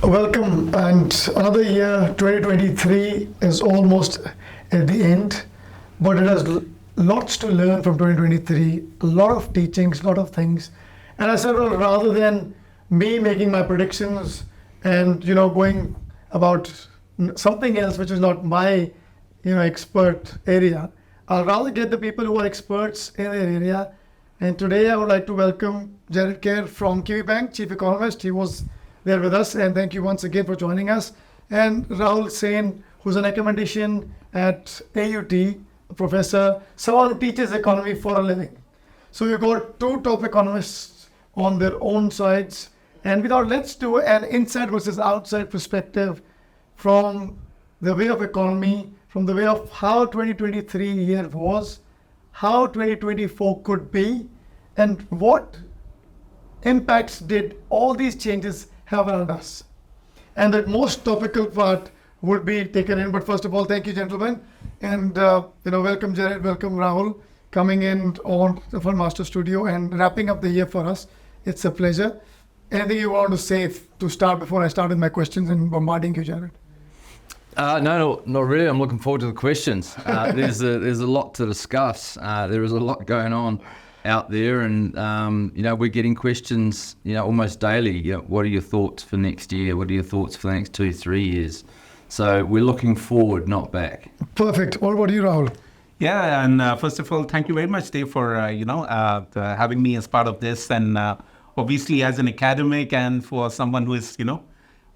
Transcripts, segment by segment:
Welcome, and another year, 2023, is almost at the end, but it has lots to learn from 2023, a lot of teachings, a lot of things. And I said, well, rather than me making my predictions and, going about something else which is not my, expert area, I'll rather get the people who are experts in their area. And today I would like to welcome Jarrod Kerr from Kiwi Bank, Chief Economist. He was there with us, and thank you once again for joining us. And Rahul Sen, who's an academician at AUT, professor, someone who teaches economy for a living. So you've got two top economists on their own sides. And we thought, let's do an inside versus outside perspective from the way of economy, from the way of how 2023 year was, how 2024 could be, and what impacts did all these changes have around us. And the most topical part would be taken in. But first of all, thank you, gentlemen. And, welcome, Jarrod, welcome, Rahul, coming in on the Fund Master Studio and wrapping up the year for us. It's a pleasure. Anything you want to say to start before I start with my questions and bombarding you, Jarrod? No, not really. I'm looking forward to the questions. There's a lot to discuss. There is a lot going on out there, and we're getting questions almost daily. What are your thoughts for next year? What are your thoughts for the next 2-3 years? So we're looking forward, not back. Perfect. What about you, Rahul? Yeah, and first of all, thank you very much, Dave, for having me as part of this, and obviously as an academic and for someone who is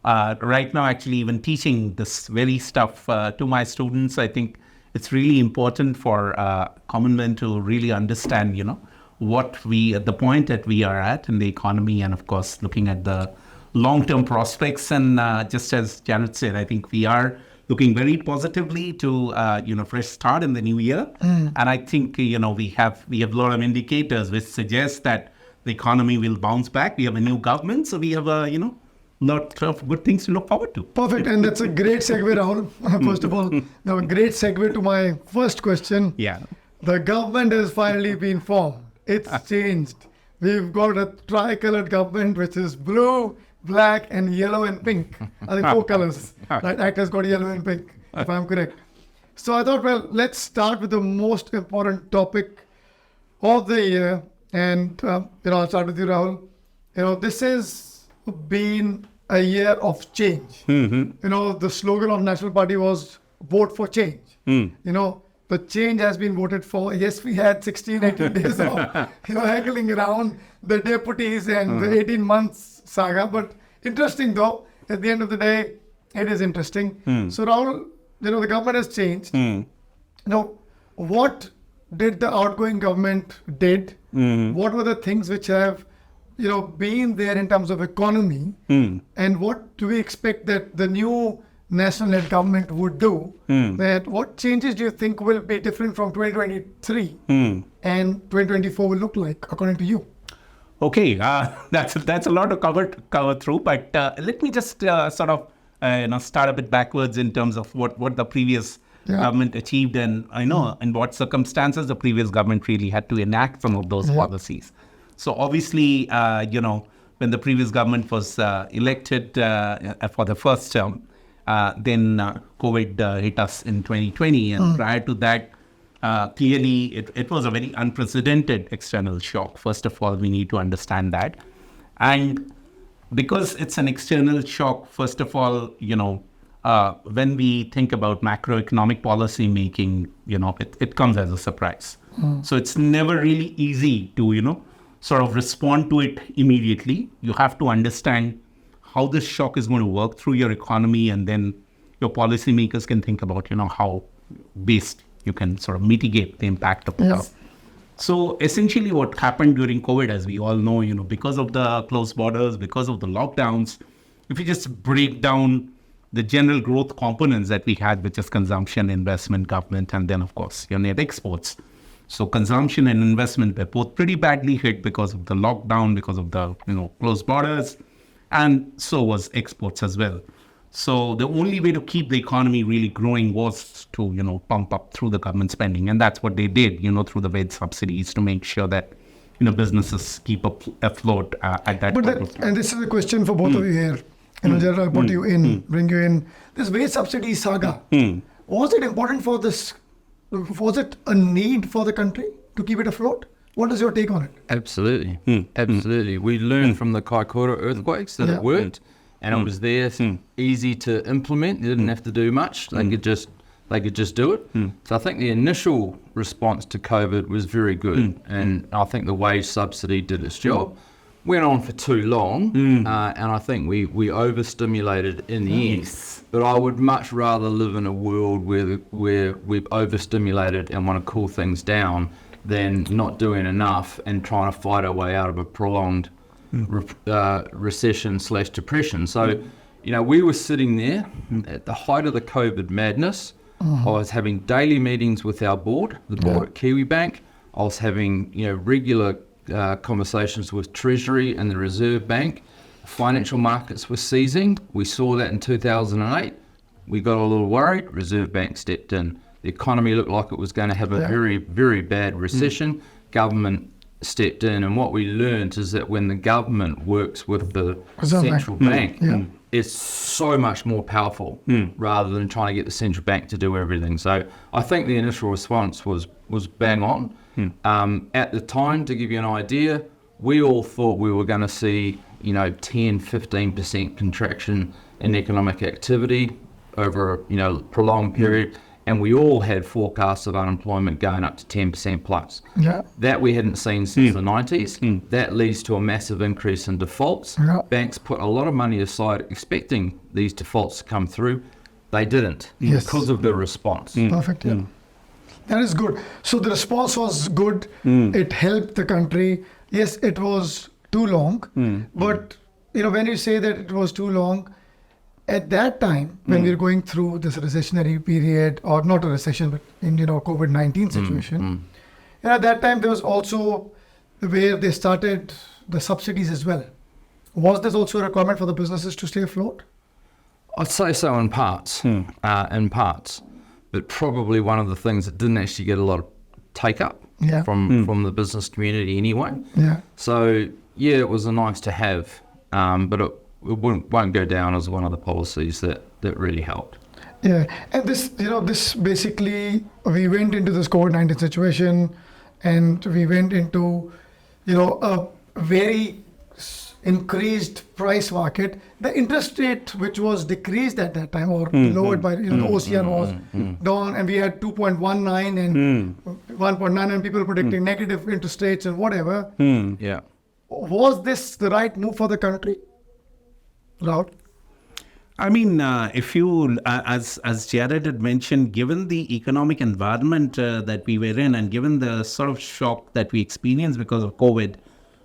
right now actually even teaching this very stuff to my students. I think it's really important for common men to really understand the point that we are at in the economy, and of course looking at the long-term prospects. And just as Jarrod said, I think we are looking very positively to fresh start in the new year. And I think we have a lot of indicators which suggest that the economy will bounce back. We have a new government, so we have a lot of good things to look forward to. Perfect, and that's a great segue, Rahul. First of all, now a great segue to my first question. Yeah, the government has finally been formed. It's changed. We've got a tricolored government, which is blue, black, and yellow and pink. I think 4 colors. Right? Act has got yellow and pink, if I'm correct. So I thought, well, let's start with the most important topic of the year. And, I'll start with you, Rahul. This has been a year of change. Mm-hmm. The slogan of National Party was vote for change. The change has been voted for. Yes, we had 16, 18 days of haggling around the deputies and the 18 months saga. But interesting though, at the end of the day, it is interesting. So Rahul, the government has changed. What did the outgoing government did? What were the things which have been there in terms of economy, and what do we expect that the new national-led government would do? That what changes do you think will be different from 2023 and 2024 will look like, according to you? Okay, that's a lot to cover through, but let me just start a bit backwards in terms of what the previous government achieved, and in what circumstances the previous government really had to enact some of those policies. So obviously, when the previous government was elected for the first term, then COVID hit us in 2020. And prior to that, clearly, it was a very unprecedented external shock. First of all, we need to understand that. And because it's an external shock, first of all, when we think about macroeconomic policy making, it comes as a surprise. So it's never really easy to, sort of respond to it immediately. You have to understand how this shock is going to work through your economy, and then your policymakers can think about, how best you can sort of mitigate the impact of it. So essentially what happened during COVID, as we all know, because of the closed borders, because of the lockdowns, if you just break down the general growth components that we had, which is consumption, investment, government, and then of course your net exports. So consumption and investment were both pretty badly hit because of the lockdown, because of the closed borders, and so was exports as well. So the only way to keep the economy really growing was to pump up through the government spending, and that's what they did through the wage subsidies to make sure that businesses keep afloat at that point. And this is a question for both of you here. Jarrod, I put you in, bring you in. This wage subsidy saga, was it important for this? Was it a need for the country to keep it afloat? What is your take on it? Absolutely. Absolutely. We learned from the Kaikoura earthquakes that it worked, and it was there, easy to implement. They didn't have to do much. They could just do it. So I think the initial response to COVID was very good, and I think the wage subsidy did its job. Went on for too long, and I think we overstimulated in the end. But I would much rather live in a world where we've overstimulated and want to cool things down than not doing enough and trying to fight our way out of a prolonged recession/depression. So, we were sitting there at the height of the COVID madness. I was having daily meetings with our board, the board at Kiwi Bank. I was having, regular conversations with Treasury and the Reserve Bank. Financial markets were seizing. We saw that in 2008. We got a little worried. Reserve Bank stepped in. The economy looked like it was going to have a very, very bad recession. Government stepped in, and what we learned is that when the government works with the central bank, it's so much more powerful rather than trying to get the central bank to do everything. So I think the initial response was bang on. At the time, to give you an idea, we all thought we were going to see 10-15% contraction in economic activity over a prolonged period, and we all had forecasts of unemployment going up to 10% plus. That we hadn't seen since the 90s. That leads to a massive increase in defaults. Banks put a lot of money aside expecting these defaults to come through. They didn't because of the response. Perfect. That is good. So the response was good. It helped the country. Yes, it was too long. But when you say that it was too long, at that time, when we were going through this recessionary period, or not a recession, but in COVID-19 situation, at that time there was also where they started the subsidies as well. Was this also a requirement for the businesses to stay afloat? I'd say so in parts, but probably one of the things that didn't actually get a lot of take up from the business community anyway. So it was a nice to have, but it won't go down as one of the policies that really helped. And this basically, we went into this COVID-19 situation, and we went into, a very increased price market. The interest rate, which was decreased at that time or lowered by, the OCR was down, and we had 2.19 and 1.9, and people predicting negative interest rates and whatever. Was this the right move for the country? Rahul? I mean, if you, as Jarrod had mentioned, given the economic environment that we were in, and given the sort of shock that we experienced because of COVID,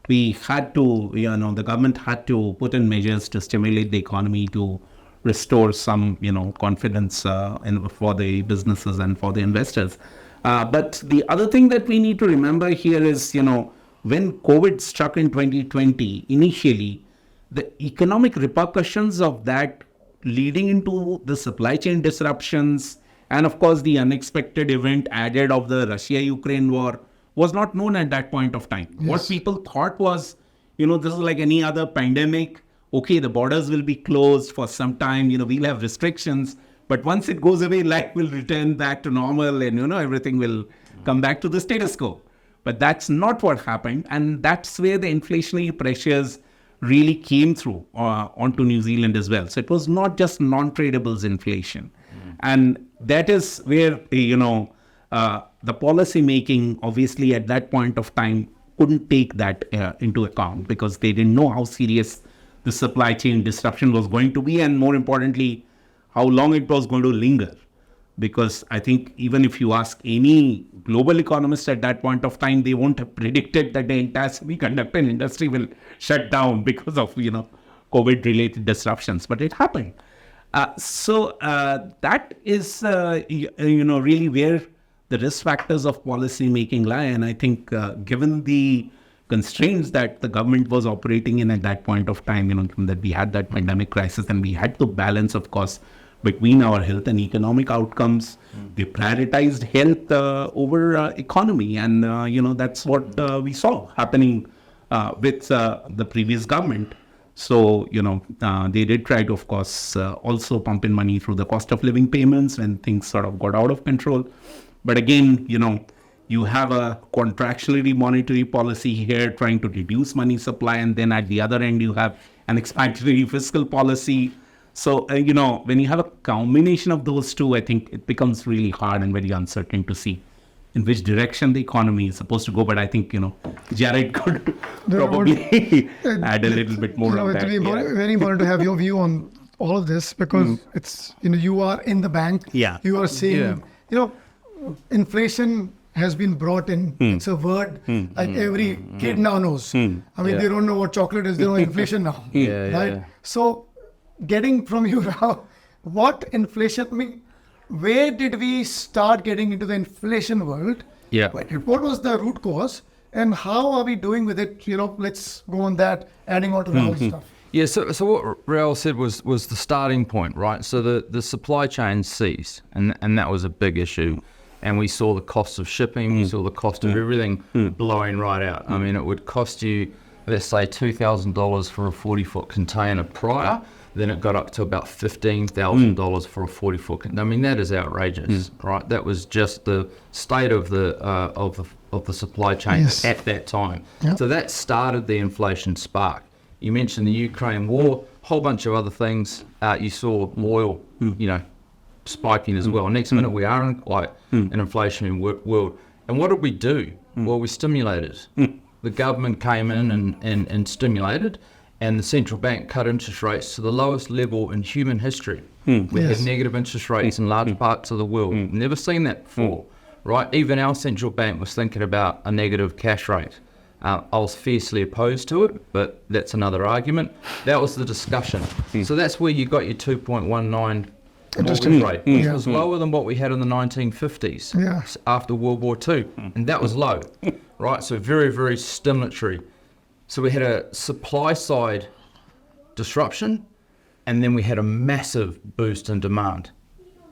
we had to, the government had to put in measures to stimulate the economy, to restore some, confidence for the businesses and for the investors. But the other thing that we need to remember here is, when COVID struck in 2020, initially, the economic repercussions of that leading into the supply chain disruptions, and of course the unexpected event added of the Russia-Ukraine war, was not known at that point of time. What people thought was, this is like any other pandemic. Okay, the borders will be closed for some time, we'll have restrictions, but once it goes away, life will return back to normal, and everything will come back to the status quo. But that's not what happened, and that's where the inflationary pressures really came through onto New Zealand as well. So it was not just non-tradables inflation. And that is where, the policy making, obviously at that point of time, couldn't take that into account, because they didn't know how serious the supply chain disruption was going to be, and more importantly, how long it was going to linger. Because I think even if you ask any global economist at that point of time, they won't have predicted that the entire semiconductor industry will shut down because of, COVID-related disruptions. But it happened. So that is, really where the risk factors of policy making lie. And I think given the constraints that the government was operating in at that point of time, that we had that pandemic crisis, and we had to balance, of course, between our health and economic outcomes. They prioritized health over economy. And, that's what we saw happening with the previous government. So, they did try to, of course, also pump in money through the cost of living payments when things sort of got out of control. But again, you have a contractionary monetary policy here trying to reduce money supply. And then at the other end, you have an expansionary fiscal policy. So, when you have a combination of those two, I think it becomes really hard and very uncertain to see in which direction the economy is supposed to go. But I think, Jarrod could probably add a little bit more on that. It's very important to have your view on all of this because it's, you are in the bank. Yeah. You are seeing, inflation has been brought in. It's a word like every kid now knows. I mean, they don't know what chocolate is. They know inflation now. Right? So getting from you now, what inflation, where did we start getting into the inflation world? Yeah. What was the root cause and how are we doing with it? Let's go on that, adding on to Rahul's stuff. Yeah, so what Rahul said was the starting point, right? So the supply chain ceased, and that was a big issue. And we saw the cost of shipping, we saw the cost of everything blowing right out. I mean, it would cost you, let's say, $2,000 for a 40-foot container prior. Then it got up to about $15,000 for a 40-foot. I mean, that is outrageous, right? That was just the state of the supply chain at that time. Yep. So that started the inflation spark. You mentioned the Ukraine war, a whole bunch of other things. You saw oil, spiking as well. Next minute, we are in quite an inflationary world. And what did we do? Well, we stimulated. The government came in and stimulated. And the central bank cut interest rates to the lowest level in human history. We had negative interest rates in large parts of the world. Never seen that before, right? Even our central bank was thinking about a negative cash rate. I was fiercely opposed to it, but that's another argument. That was the discussion. So that's where you got your 2.19 mortgage rate, which was lower than what we had in the 1950s after World War II. And that was low, right? So very, very stimulatory. So we had a supply side disruption, and then we had a massive boost in demand.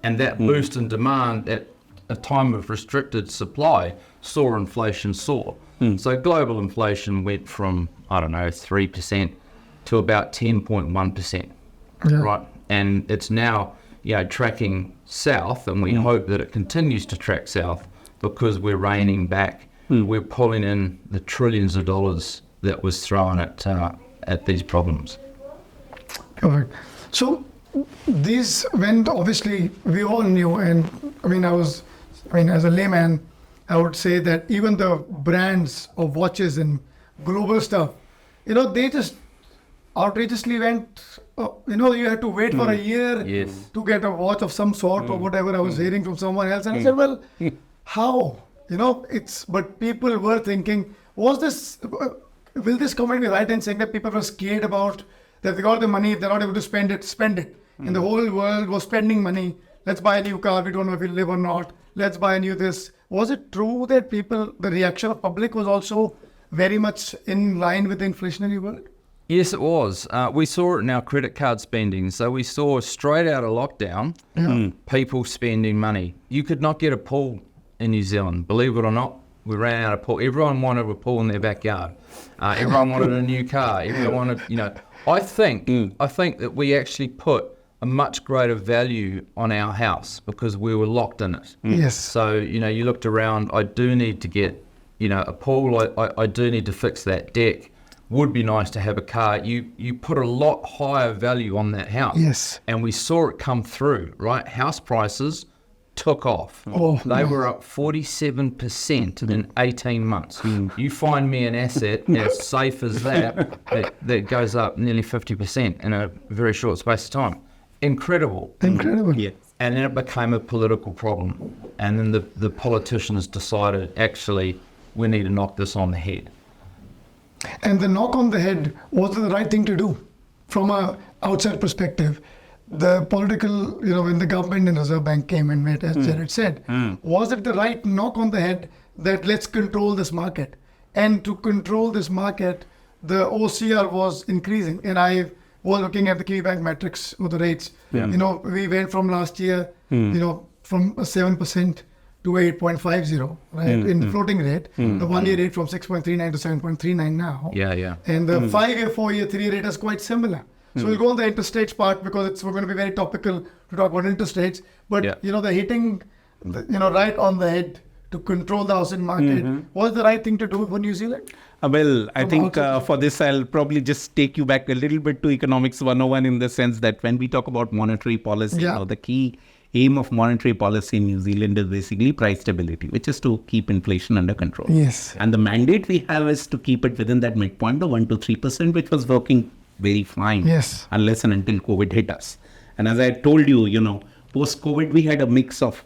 And that boost in demand at a time of restricted supply saw inflation soar. So global inflation went from, 3% to about 10.1%, right? And it's now, tracking south, and we hope that it continues to track south because we're reining back. We're pulling in the trillions of dollars that was thrown at these problems. Correct. So these went, obviously, we all knew, and as a layman, I would say that even the brands of watches and global stuff, they just outrageously went, you had to wait for a year to get a watch of some sort or whatever I was hearing from someone else. And I said, well, how? But people were thinking, will this comment be right in saying that people were scared about that they got the money, if they're not able to spend it. And the whole world was spending money. Let's buy a new car. We don't know if we'll live or not. Let's buy a new this. Was it true that the reaction of public was also very much in line with the inflationary world? Yes, it was. We saw it in our credit card spending. So we saw straight out of lockdown, people spending money. You could not get a pool in New Zealand, believe it or not. We ran out of pool. Everyone wanted a pool in their backyard. Everyone wanted a new car. Everyone wanted, I think that we actually put a much greater value on our house because we were locked in it. Yes. So, you looked around, I do need to get, a pool. I do need to fix that deck. Would be nice to have a car. You put a lot higher value on that house. Yes. And we saw it come through, right? House prices took off. They were up 47% in 18 months. You find me an asset as safe as that goes up nearly 50% in a very short space of time. Incredible. Yeah. And then it became a political problem. And then the politicians decided, actually, we need to knock this on the head. And the knock on the head was the right thing to do from an outside perspective. The political, when the government and Reserve Bank came and met, as Jarrod said, was it the right knock on the head that let's control this market? And to control this market, the OCR was increasing. And I was looking at the key bank metrics or the rates. We went from last year, from 7% to 8.50, right, in floating rate. The 1-year rate from 6.39 to 7.39 now. Yeah. And the 5-year, 4-year, 3-year rate is quite similar. So we'll go on the interest rates part because we're going to be very topical to talk about interest rates. But, they're hitting, right on the head to control the housing market. Was the right thing to do for New Zealand? Well, I think for this, I'll probably just take you back a little bit to Economics 101 in the sense that when we talk about monetary policy, the key aim of monetary policy in New Zealand is basically price stability, which is to keep inflation under control. Yes. And the mandate we have is to keep it within that midpoint of 1 to 3%, which was working very fine. Yes. Unless and until COVID hit us. And as I told you, post-COVID, we had a mix of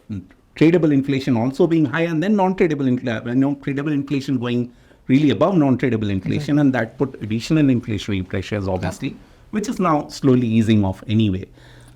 tradable inflation also being high and then tradable inflation going really above non-tradable inflation. And that put additional inflationary pressures, obviously, which is now slowly easing off anyway.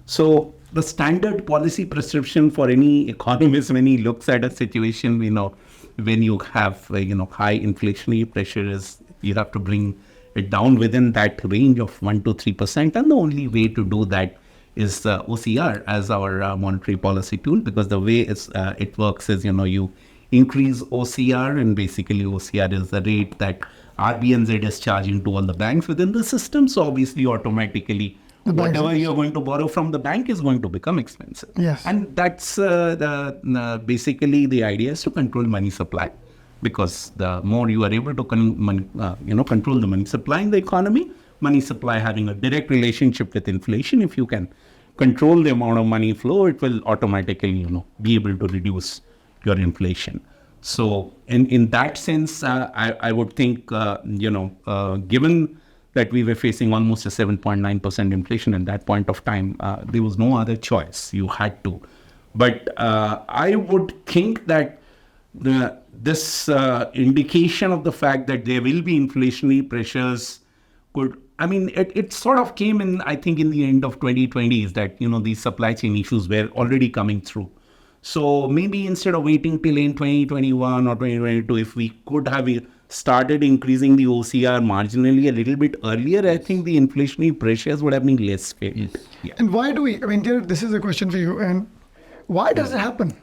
So the standard policy prescription for any economist when he looks at a situation, when you have, high inflationary pressure is you have to bring it down within that range of 1 to 3%. And the only way to do that is OCR as our monetary policy tool, because the way it works is, you increase OCR, and basically OCR is the rate that RBNZ is charging to all the banks within the system. So obviously automatically whatever you're going to borrow from the bank is going to become expensive. Yes. And that's basically the idea is to control money supply, because the more you are able to control the money supply in the economy, money supply having a direct relationship with inflation, if you can control the amount of money flow, it will automatically be able to reduce your inflation. So in that sense, I would think given that we were facing almost a 7.9% inflation at that point of time, there was no other choice. You had to. But I would think that this indication of the fact that there will be inflationary pressures it sort of came in, I think, in the end of 2020s that, these supply chain issues were already coming through. So maybe instead of waiting till in 2021 or 2022, if we could have started increasing the OCR marginally a little bit earlier, I think the inflationary pressures would have been less felt. Yeah. And why do we, Jarrod, this is a question for you, and why does it happen?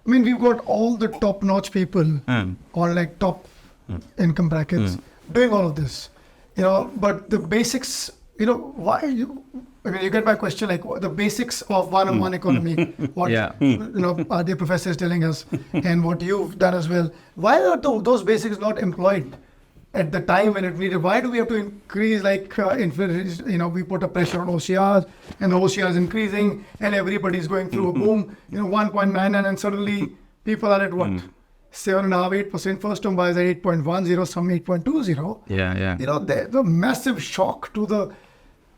We've got all the top-notch people or top income brackets doing all of this, but the basics, why you get my question, the basics of one-on-one economy, what are the professors telling us and what you've done as well. Why are those basics not employed at the time when it needed? Why do we have to increase inflation? We put a pressure on OCRs and the OCR is increasing and everybody's going through a boom, 1.9, and suddenly people are at what? 7.5%, 8%, first term buyers at 8.10, some 8.20. Yeah. There's a massive shock to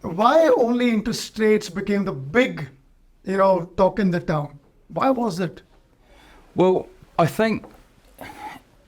why only interest rates became the big, talk in the town. Why was it? Well, I think,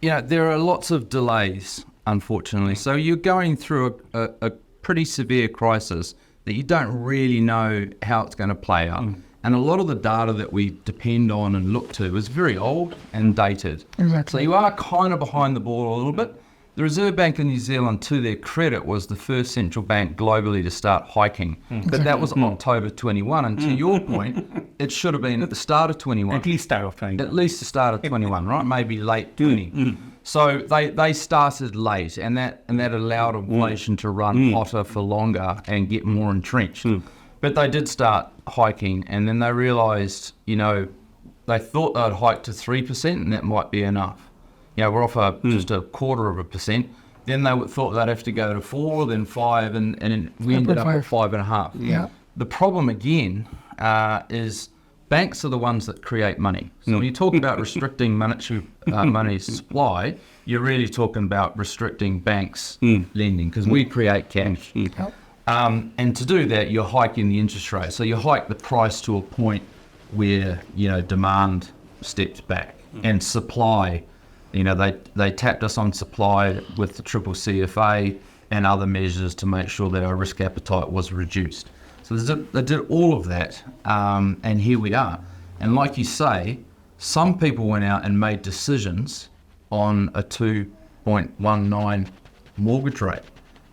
there are lots of delays, unfortunately. So you're going through a pretty severe crisis that you don't really know how it's going to play out. And a lot of the data that we depend on and look to is very old and dated. Exactly. So you are kind of behind the ball a little bit. The Reserve Bank of New Zealand, to their credit, was the first central bank globally to start hiking. But that was October 21. And to your point, it should have been at the start of 21. At least start of 20. At least the start of 21, right? Maybe late 20. So they started late, and that allowed inflation to run hotter for longer and get more entrenched. But they did start hiking, and then they realised, they thought they'd hike to 3%, and that might be enough. We're off just 0.25%. Then they thought they'd have to go to 4, then 5, and we ended up at 5.5. Yeah. The problem again is banks are the ones that create money. So when you talk about restricting money supply, you're really talking about restricting banks' lending, because we create cash. And to do that, you're hiking the interest rate. So you hike the price to a point where, demand steps back and supply. They tapped us on supply with the triple CFA and other measures to make sure that our risk appetite was reduced. So they did all of that, and here we are. And like you say, some people went out and made decisions on a 2.19 mortgage rate.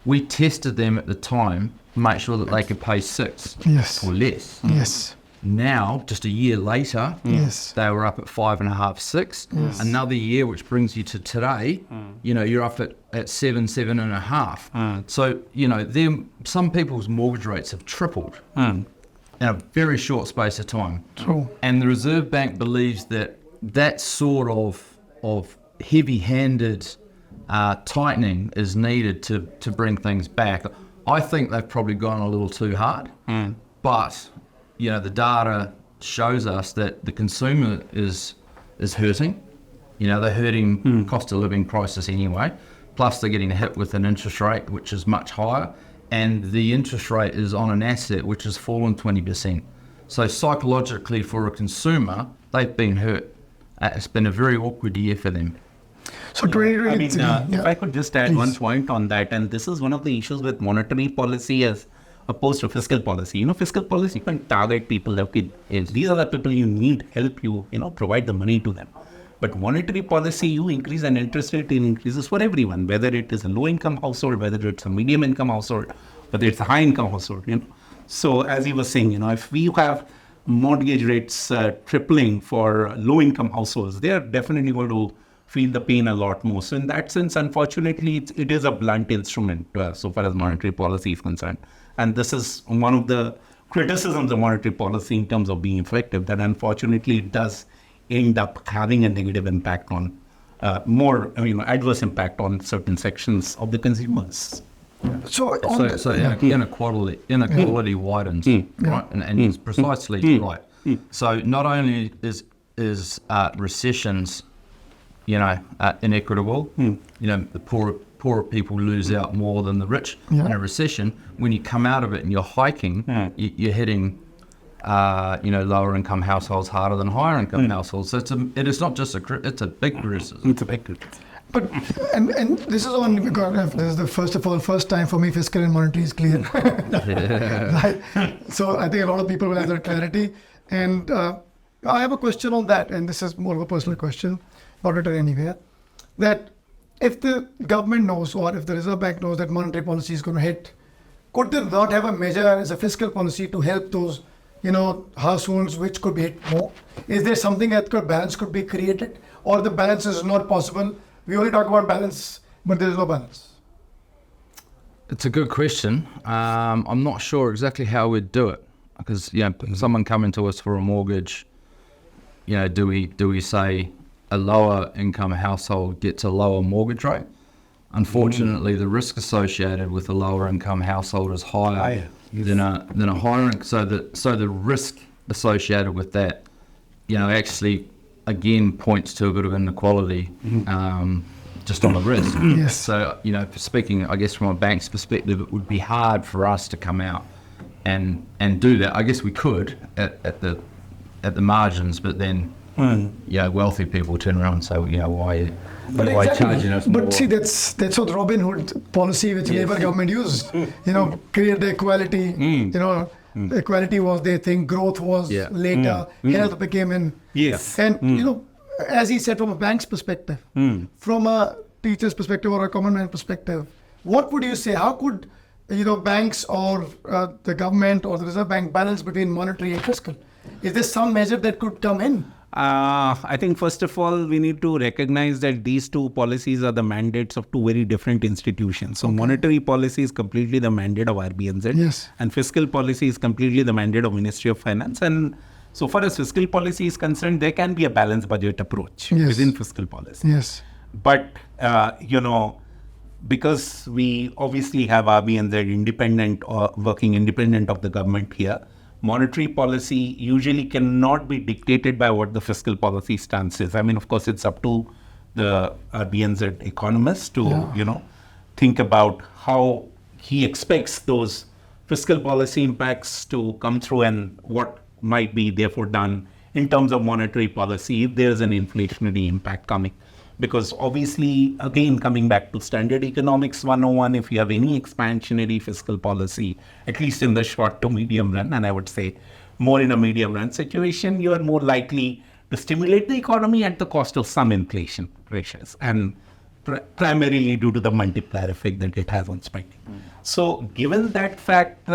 We tested them at the time to make sure that they could pay 6 or less. Yes. Now, just a year later, they were up at 5.5, 6. Another year, which brings you to today, you're up at 7, 7.5. So, some people's mortgage rates have tripled in a very short space of time. True. And the Reserve Bank believes that sort of heavy-handed tightening is needed to bring things back. I think they've probably gone a little too hard, but the data shows us that the consumer is hurting. They're hurting cost of living crisis anyway. Plus, they're getting hit with an interest rate which is much higher, and the interest rate is on an asset which has fallen 20%. So psychologically, for a consumer, they've been hurt. It's been a very awkward year for them. So 2023, if I could just add one point on that, and this is one of the issues with monetary policy as opposed to fiscal policy. Fiscal policy, you can target people. Okay, these are the people you need help. You provide the money to them. But monetary policy, you increase an interest rate, it increases for everyone, whether it is a low-income household, whether it's a medium-income household, whether it's a high-income household. So as he was saying, if we have mortgage rates tripling for low-income households, they are definitely going to feel the pain a lot more. So in that sense, unfortunately, it is a blunt instrument so far as monetary policy is concerned. And this is one of the criticisms of monetary policy in terms of being effective, that unfortunately it does end up having a negative impact on adverse impact on certain sections of the consumers. So inequality widens, right? And it's precisely right. So not only is recessions, inequitable, the poorer people lose out more than the rich in a recession. When you come out of it and you're hiking, you're hitting lower income households harder than higher income households. So it is not just it's a big criticism. It's a big criticism. But and this is on because this is the first time for me fiscal and monetary is clear. Right? So I think a lot of people will have that clarity. And I have a question on that, and this is more of a personal question, not written anywhere. That if the government knows, or if the Reserve Bank knows that monetary policy is going to hit, could they not have a measure as a fiscal policy to help those households which could be hit more? Is there something that balance could be created, or the balance is not possible? We only talk about balance, but there is no balance. It's a good question. I'm not sure exactly how we'd do it, because someone coming to us for a mortgage, do we say a lower income household gets a lower mortgage rate? Unfortunately, the risk associated with a lower income household is higher than a higher income. So the risk associated with that, actually again points to a bit of inequality just on the risk. Yes. So speaking, I guess from a bank's perspective, it would be hard for us to come out and do that. I guess we could at the margins, but then wealthy people turn around and say, why charging us more? But see, that's what Robin Hood policy which Labour government used. Create the equality. Equality was their thing. Growth was later. Health became in. Yes. And as he said, from a bank's perspective, from a teacher's perspective or a common man perspective, what would you say? How could banks or the government or the Reserve Bank balance between monetary and fiscal? Is there some measure that could come in? I think first of all, we need to recognize that these two policies are the mandates of two very different institutions. So monetary policy is completely the mandate of RBNZ. Yes. And fiscal policy is completely the mandate of Ministry of Finance. And so far as fiscal policy is concerned, there can be a balanced budget approach within fiscal policy. Yes. But, because we obviously have RBNZ independent or working independent of the government here, monetary policy usually cannot be dictated by what the fiscal policy stance is. I mean, of course, it's up to the RBNZ economist to, think about how he expects those fiscal policy impacts to come through and what might be therefore done in terms of monetary policy if there is an inflationary impact coming. Because obviously, again, coming back to Standard Economics 101, if you have any expansionary fiscal policy, at least in the short to medium run, and I would say more in a medium run situation, you are more likely to stimulate the economy at the cost of some inflation pressures, and primarily due to the multiplier effect that it has on spending. So given that fact,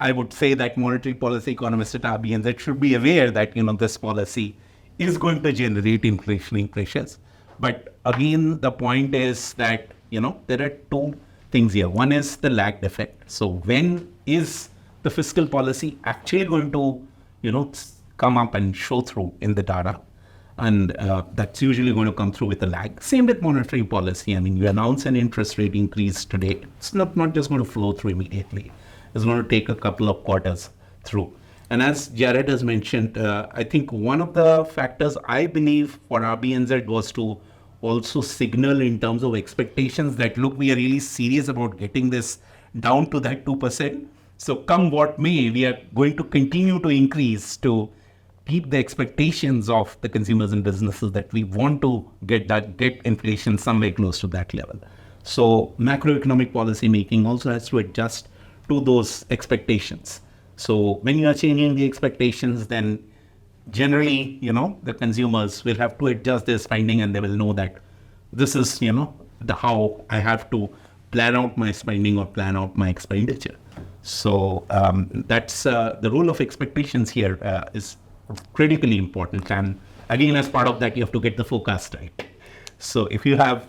I would say that monetary policy economists at RBNZ should be aware that, this policy is going to generate inflationary pressures. But again, the point is that, there are two things here. One is the lagged effect. So when is the fiscal policy actually going to, come up and show through in the data? And that's usually going to come through with a lag. Same with monetary policy. I mean, you announce an interest rate increase today. It's not just going to flow through immediately. It's going to take a couple of quarters through. And as Jarrod has mentioned, I think one of the factors I believe for RBNZ was to also signal in terms of expectations that, look, we are really serious about getting this down to that 2%. So come what may, we are going to continue to increase to keep the expectations of the consumers and businesses that we want to get inflation somewhere close to that level. So macroeconomic policy making also has to adjust to those expectations. So when you are changing the expectations, then generally, the consumers will have to adjust their spending, and they will know that this is, how I have to plan out my spending or plan out my expenditure. So that's the role of expectations here is critically important. And again, as part of that, you have to get the forecast right. So if you have,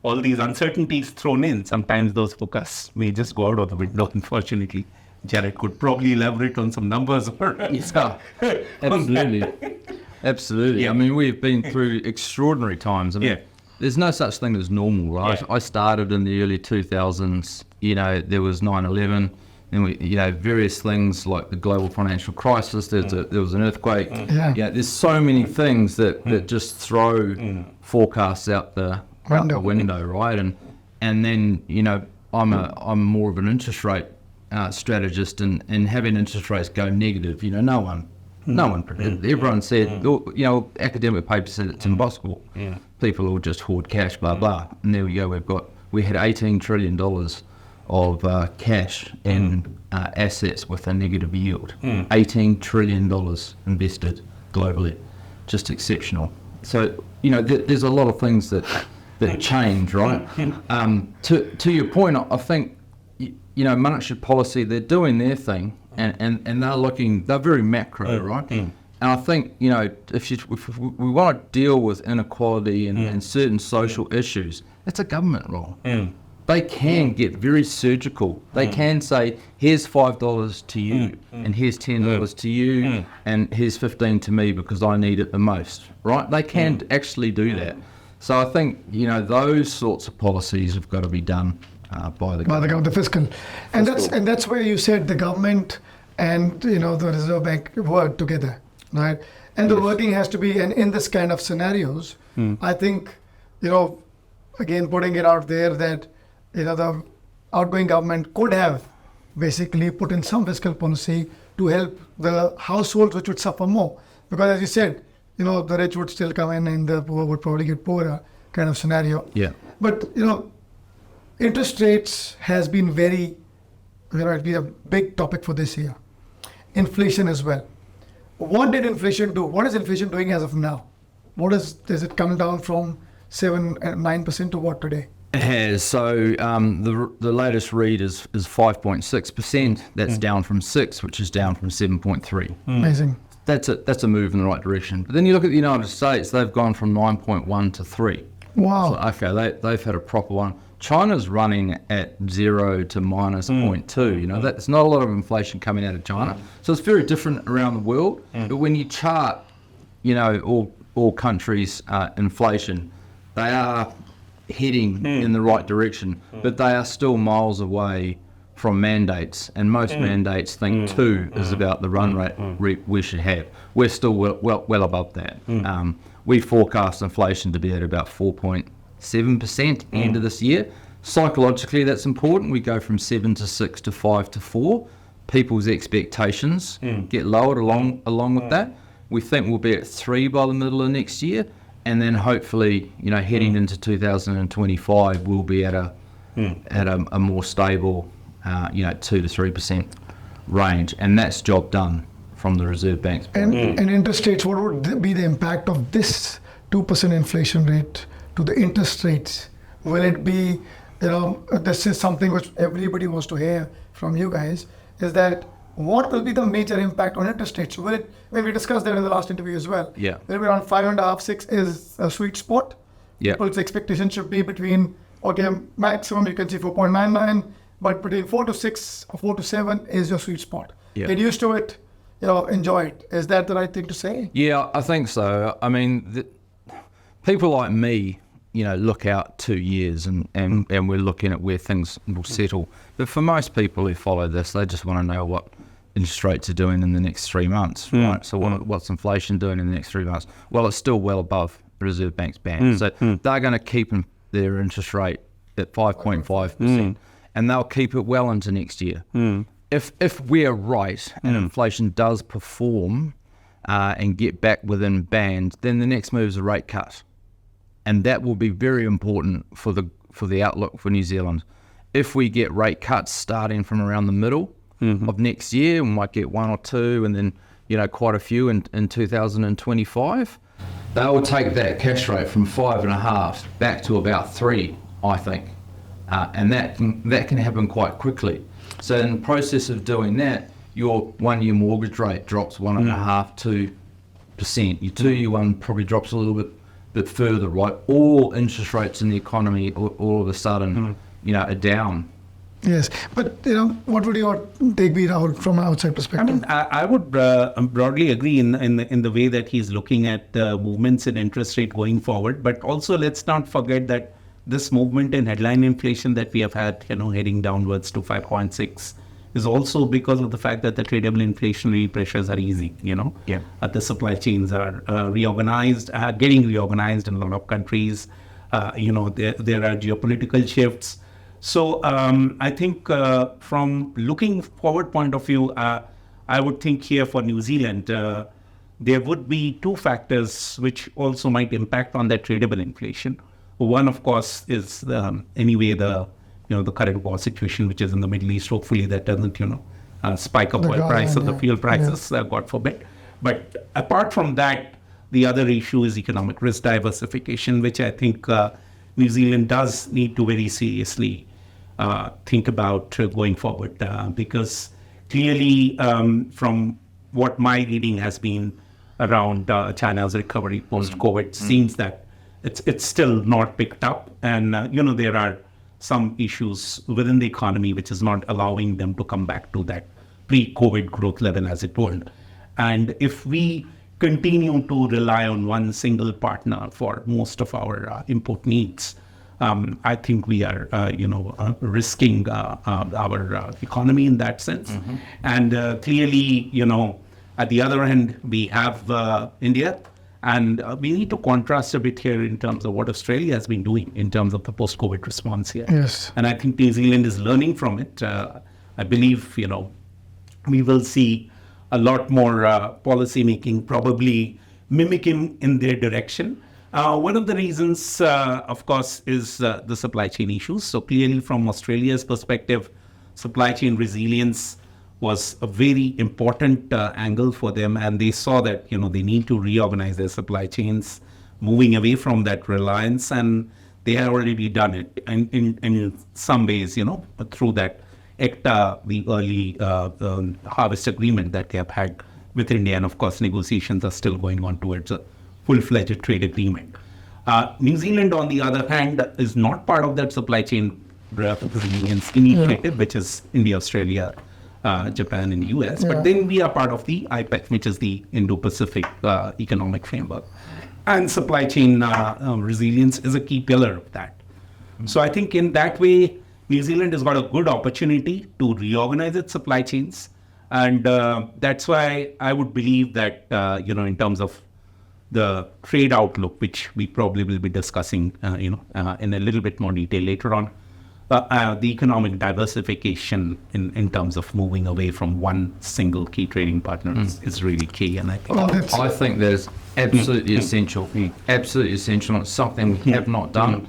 all these uncertainties thrown in, sometimes those forecasts may just go out of the window, unfortunately. Jarrod could probably elaborate on some numbers. Yeah, absolutely. Yeah. I mean, we've been through extraordinary times. I mean, there's no such thing as normal, right? Yeah. I started in the early 2000s. There was 9/11. And we, various things like the global financial crisis. There was an earthquake. There's so many things that just throw forecasts out the window, right? And then I'm more of an interest rate strategist, and having interest rates go negative. No one predicted. Everyone said, academic papers said it's impossible. People will just hoard cash, blah blah. And there we go. We had $18 trillion of cash and assets with a negative yield. $18 trillion invested globally, just exceptional. So there's a lot of things that change, right? To your point, I think monetary policy, they're doing their thing, and they're very macro, right? And I think if we want to deal with inequality and certain social issues, it's a government role. They can get very surgical. They can say, here's $5 to you, and here's $10 to you, and here's 15 to me because I need it the most, right? They can actually do that. So I think, those sorts of policies have got to be done by the government. The fiscal. And that's where you said the government and, the Reserve Bank work together, right? And the working has to be, and in this kind of scenarios, I think, again, putting it out there that, the outgoing government could have basically put in some fiscal policy to help the households which would suffer more. Because as you said, the rich would still come in and the poor would probably get poorer kind of scenario. Yeah. But, interest rates has been it'll be a big topic for this year. Inflation as well. What did inflation do? What is inflation doing as of now? Does it come down from 7 and 9% to what today? It has. So the latest read is 5.6%. That's down from 6, which is down from 7.3. Amazing. That's a move in the right direction. But then you look at the United States, they've gone from 9.1 to 3. Wow. So, okay, they've had a proper one. China's running at 0 to minus 0.2. That's not a lot of inflation coming out of China. So it's very different around the world. But when you chart, all countries' inflation, they are heading in the right direction, but they are still miles away from mandates, and most mandates think 2 is about the run rate we should have. We're still well above that. We forecast inflation to be at about 4.7% end of this year. Psychologically, that's important. We go from 7 to 6 to 5 to 4. People's expectations get lowered along with that. We think we'll be at 3 by the middle of next year. And then hopefully, heading into 2025, we'll be at a more stable, 2 to 3% range, and that's job done from the Reserve Bank's point. And interest rates, what would be the impact of this 2% inflation rate to the interest rates? Will it be, this is something which everybody wants to hear from you guys, is that what will be the major impact on interest rates? Will it, when we discussed that in the last interview as well, Yeah. will it be around 5.5, 6 is a sweet spot? Yeah. People's expectation should be between, okay, maximum you can see 4.99, but between 4 to 6 or 4 to 7 is your sweet spot. Yeah. Get used to it, enjoy it. Is that the right thing to say? Yeah, I think so. I mean, people like me, look out 2 years and we're looking at where things will settle. But for most people who follow this, they just want to know what interest rates are doing in the next 3 months, right? So what's inflation doing in the next 3 months? Well, it's still well above the Reserve Bank's band. So they're going to keep their interest rate at 5.5%, and they'll keep it well into next year. If we're right and inflation does perform and get back within band, then the next move is a rate cut. And that will be very important for the outlook for New Zealand. If we get rate cuts starting from around the middle of next year, we might get 1 or 2 and then quite a few in 2025, they will take that cash rate from 5.5 back to about 3, I think. And that can happen quite quickly. So in the process of doing that, your 1-year mortgage rate drops 1.5%, 2%. Your 2-year one probably drops a little bit further, right? All interest rates in the economy all of a sudden, are down. Yes, but what would your take be, Rahul, from an outside perspective? I mean, I would broadly agree in the way that he's looking at movements in interest rate going forward. But also, let's not forget that this movement in headline inflation that we have had, heading downwards to 5.6, is also because of the fact that the tradable inflationary pressures are easing. The supply chains are getting reorganized in a lot of countries. There are geopolitical shifts. So I think from looking forward point of view, I would think here for New Zealand, there would be 2 factors which also might impact on that tradable inflation. One, of course, is the current war situation, which is in the Middle East. Hopefully that doesn't, spike up oil prices, the fuel prices, God forbid. But apart from that, the other issue is economic risk diversification, which I think New Zealand does need to very seriously think about going forward, because clearly from what my reading has been around China's recovery post-COVID, seems that it's still not picked up, and there are some issues within the economy which is not allowing them to come back to that pre-COVID growth level as it was. And if we continue to rely on one single partner for most of our import needs, I think we are, risking our economy in that sense. And clearly, at the other end, we have India. And we need to contrast a bit here in terms of what Australia has been doing in terms of the post-COVID response here. Yes. And I think New Zealand is learning from it. I believe, we will see a lot more policy making probably mimicking in their direction. One of the reasons, of course, is the supply chain issues. So clearly from Australia's perspective, supply chain resilience was a very important angle for them, and they saw that they need to reorganize their supply chains, moving away from that reliance, and they have already done it. And in some ways, through that ECTA, the early harvest agreement that they have had with India, and of course negotiations are still going on towards a full-fledged trade agreement. New Zealand, on the other hand, is not part of that supply chain resilience initiative, which is India, Australia, Japan and US, but then we are part of the IPEF, which is the Indo-Pacific Economic Framework. And supply chain resilience is a key pillar of that. So I think in that way, New Zealand has got a good opportunity to reorganize its supply chains. And that's why I would believe that, in terms of the trade outlook, which we probably will be discussing, in a little bit more detail later on, the economic diversification in terms of moving away from one single key trading partner is really key. And I think that is absolutely essential. Absolutely essential. It's something we have not done.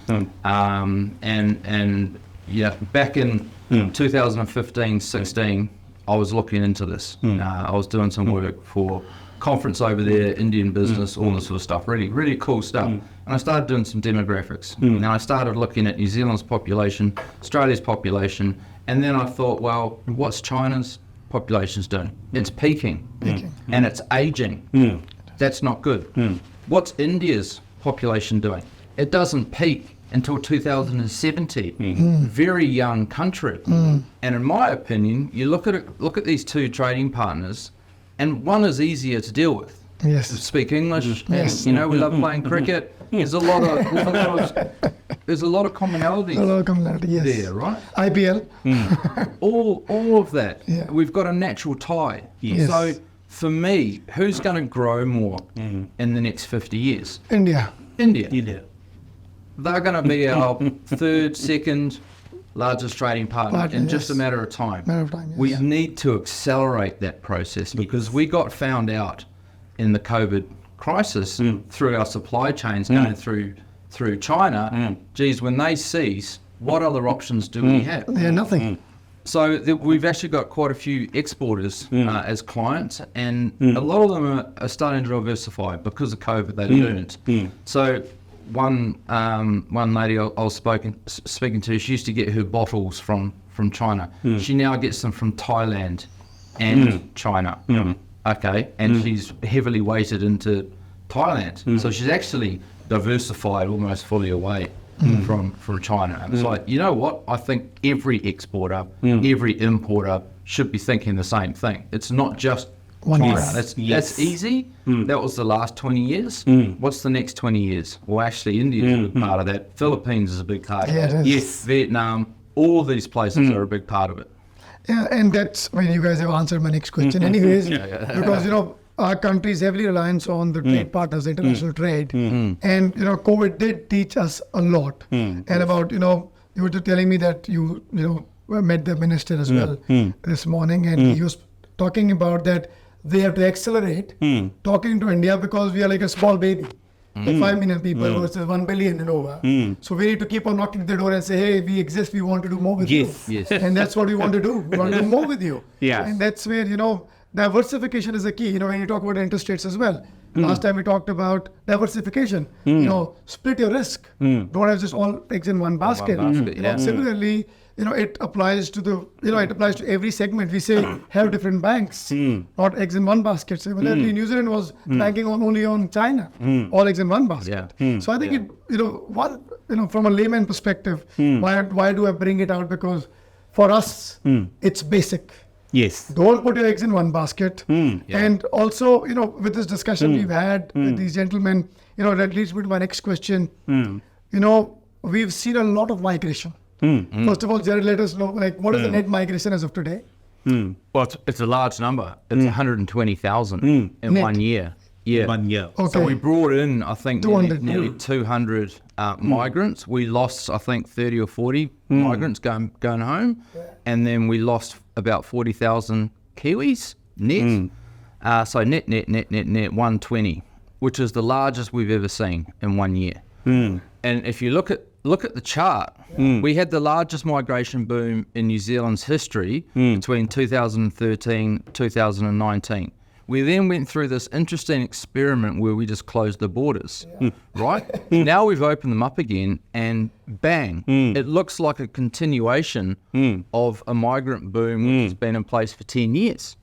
Back in 2015-16, I was looking into this. I was doing some work for conference over there, Indian business, all this sort of stuff. Really, really cool stuff. And I started doing some demographics. And I started looking at New Zealand's population, Australia's population, and then I thought, well, what's China's population's doing? It's peaking. Peaking. And it's aging. That's not good. What's India's population doing? It doesn't peak until 2070. Very young country. And in my opinion, you look at these two trading partners, and one is easier to deal with. Yes. Speak English. Yes. We love playing cricket. There's a lot of commonalities. A lot of commonality, yes. There, right? IPL. All of that. Yeah. We've got a natural tie. Yes. So for me, who's going to grow more in the next 50 years? India. India. They're going to be our third, second largest trading partner in just a matter of time. Yes. We need to accelerate that process because we got found out in the COVID crisis through our supply chains going through China. Geez, when they cease, what other options do we have? Yeah, nothing. So we've actually got quite a few exporters as clients, and a lot of them are starting to diversify because of COVID. They learned. So one lady I was speaking to, she used to get her bottles from China. She now gets them from Thailand and China. Okay, and she's heavily weighted into Thailand. So she's actually diversified almost fully away from China. And it's like, you know what? I think every exporter, every importer should be thinking the same thing. It's not just One China. brand. That's easy. That was the last 20 years. What's the next 20 years? Well, actually, India is a big part of that. Philippines is a big part of Yeah, it. it is. Yes, Vietnam, all these places are a big part of it. Yeah, and that's when you guys have answered my next question anyways, because, our country is heavily reliant on the trade partners, the international trade. And, COVID did teach us a lot. And about, you were telling me that you met the minister as well this morning, and he was talking about that they have to accelerate talking to India because we are like a small baby. Like 5 million people versus 1 billion and over. So we need to keep on knocking at the door and say, hey, we exist, we want to do more with you. Yes. And that's what we want to do. We want to do more with you. Yeah. And that's where, diversification is the key. When you talk about interest rates as well. Last time we talked about diversification. Split your risk. Don't have just all eggs in one basket. Similarly, it applies to it applies to every segment. We say have different banks, not eggs in one basket. Similarly, New Zealand was banking only on China, all eggs in one basket. So I think from a layman perspective, why do I bring it out? Because for us, it's basic. Yes. Don't put your eggs in one basket. And also, with this discussion we've had with these gentlemen, that leads me to my next question. We've seen a lot of migration. First of all, Jarrod, let us know, what is the net migration as of today? Well, it's a large number. It's 120,000 in Net. 1 year. Yeah. 1 year. Okay. So we brought in, I think, 200. nearly 200 migrants. We lost, I think, 30 or 40 migrants going home. And then we lost about 40,000 Kiwis net. So net 120, which is the largest we've ever seen in 1 year. And if you look at the chart, we had the largest migration boom in New Zealand's history between 2013 2019. We then went through this interesting experiment where we just closed the borders, right? Now we've opened them up again, and bang, it looks like a continuation of a migrant boom which has been in place for 10 years.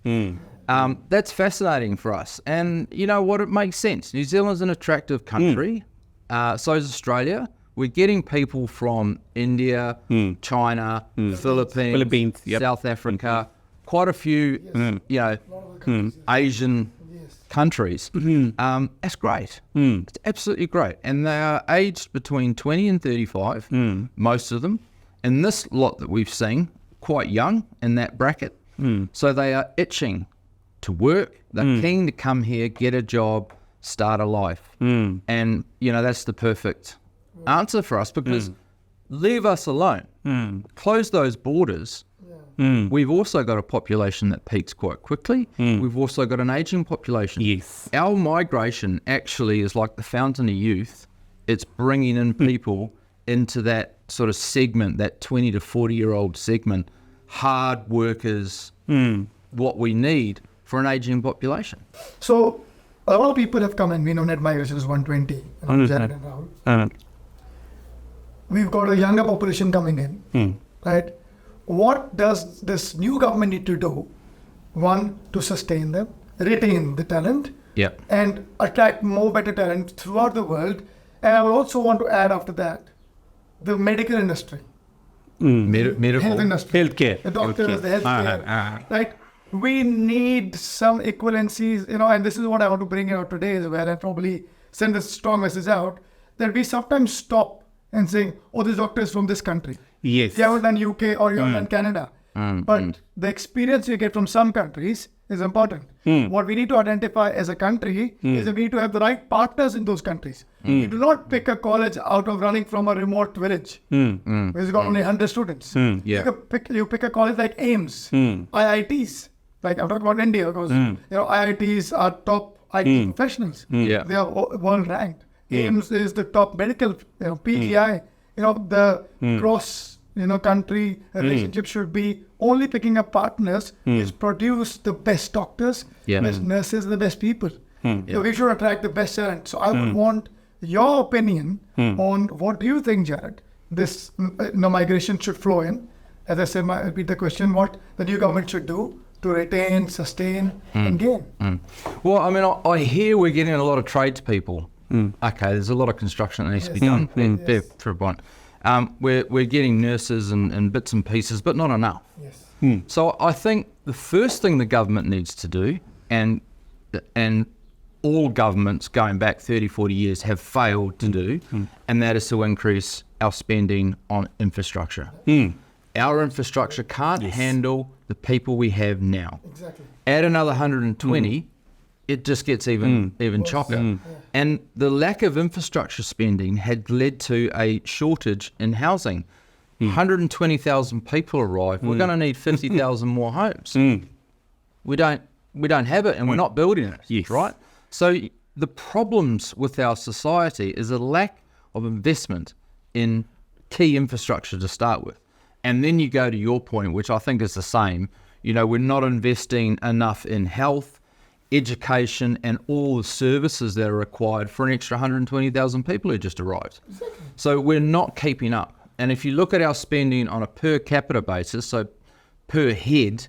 That's fascinating for us. And you know what? It makes sense. New Zealand's an attractive country. So is Australia. We're getting people from India, China, Philippines, South Africa, quite a few, Asian countries. That's great. It's absolutely great. And they are aged between 20 and 35, most of them. And this lot that we've seen, quite young in that bracket. So they are itching to work. They're keen to come here, get a job, start a life. And, that's the perfect answer for us, because leave us alone. Close those borders. We've also got a population that peaks quite quickly. We've also got an aging population. Yes. Our migration actually is like the fountain of youth. It's bringing in people into that sort of segment, that 20 to 40-year-old segment, hard workers, what we need for an aging population. So a lot of people have come, and we know net migration is 120. Jarrod and Rahul. We've got a younger population coming in, right? What does this new government need to do One, to sustain them, retain the talent, Yep. and attract more better talent throughout the world. And I would also want to add after that, the medical industry, Medical. health industry, Healthcare. the doctors, the healthcare, Uh-huh. right? We need some equivalencies, and this is what I want to bring out today as well, and probably send a strong message out, that we sometimes stop and saying, oh, this doctor is from this country. Yes. You haven't done UK or you haven't done Canada. But the experience you get from some countries is important. What we need to identify as a country is that we need to have the right partners in those countries. You do not pick a college out of running from a remote village which got only 100 students. Yeah. You pick a college like AIMS, IITs. Like I'm talking about India because IITs are top IT professionals. Yeah. They are world ranked. AIMS is the top medical, PGI. The cross country relationship should be only picking up partners which produce the best doctors, best nurses, the best people. We should attract the best talent. So I would want your opinion on what do you think, Jarrod, this migration should flow in. As I said, I repeat the question, what the new government should do to retain, sustain, and gain. Well, I mean, I hear we're getting a lot of tradespeople. Okay, there's a lot of construction that needs to be done. Fair point. We're getting nurses and bits and pieces, but not enough. Yes. So I think the first thing the government needs to do, and all governments going back 30, 40 years have failed to do, and that is to increase our spending on infrastructure. Our infrastructure can't handle the people we have now. Exactly. Add another 120, it just gets even choppier. And the lack of infrastructure spending had led to a shortage in housing. 120,000 people arrive. We're going to need 50,000 more homes. We don't have it, and we're not building it. Right. So the problems with our society is a lack of investment in key infrastructure to start with. And then you go to your point, which I think is the same. We're not investing enough in health, education, and all the services that are required for an extra 120,000 people who just arrived. Exactly. So we're not keeping up. And if you look at our spending on a per capita basis, so per head,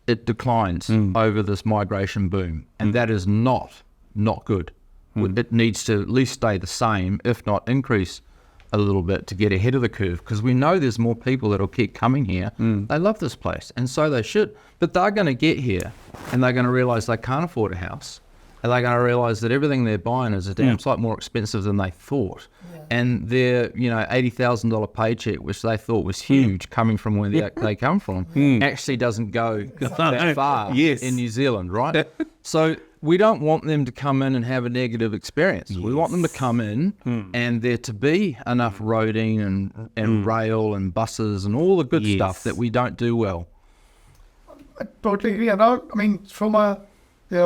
it declines over this migration boom. And that is not good. It needs to at least stay the same, if not increase a little bit to get ahead of the curve, because we know there's more people that'll keep coming here. They love this place, and so they should. But they're going to get here, and they're going to realise they can't afford a house, and they're going to realise that everything they're buying is a damn sight more expensive than they thought. And their $80,000 paycheck, which they thought was huge coming from where they come from, actually doesn't go that far in New Zealand, right? So we don't want them to come in and have a negative experience. We want them to come in and there to be enough roading and rail and buses and all the good stuff that we don't do well. I totally agree. And from a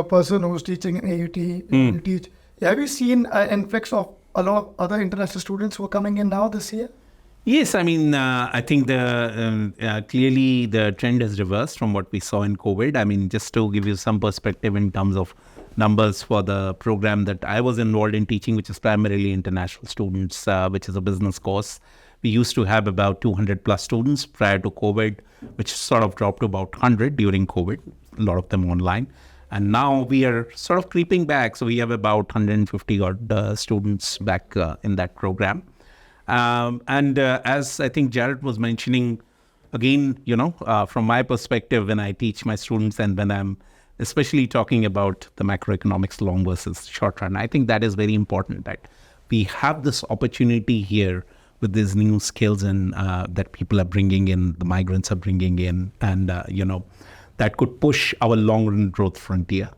person who's teaching in AUT, have you seen an influx of a lot of other international students who are coming in now this year? Yes, I think clearly the trend has reversed from what we saw in COVID. Just to give you some perspective in terms of numbers for the program that I was involved in teaching, which is primarily international students, which is a business course. We used to have about 200 plus students prior to COVID, which sort of dropped to about 100 during COVID, a lot of them online. And now we are sort of creeping back. So we have about 150 odd students back in that program. As I think Jarrod was mentioning, again, from my perspective, when I teach my students and when I'm especially talking about the macroeconomics long versus short run, I think that is very important, that we have this opportunity here with these new skills and that people are bringing in, the migrants are bringing in, and, that could push our long run growth frontier.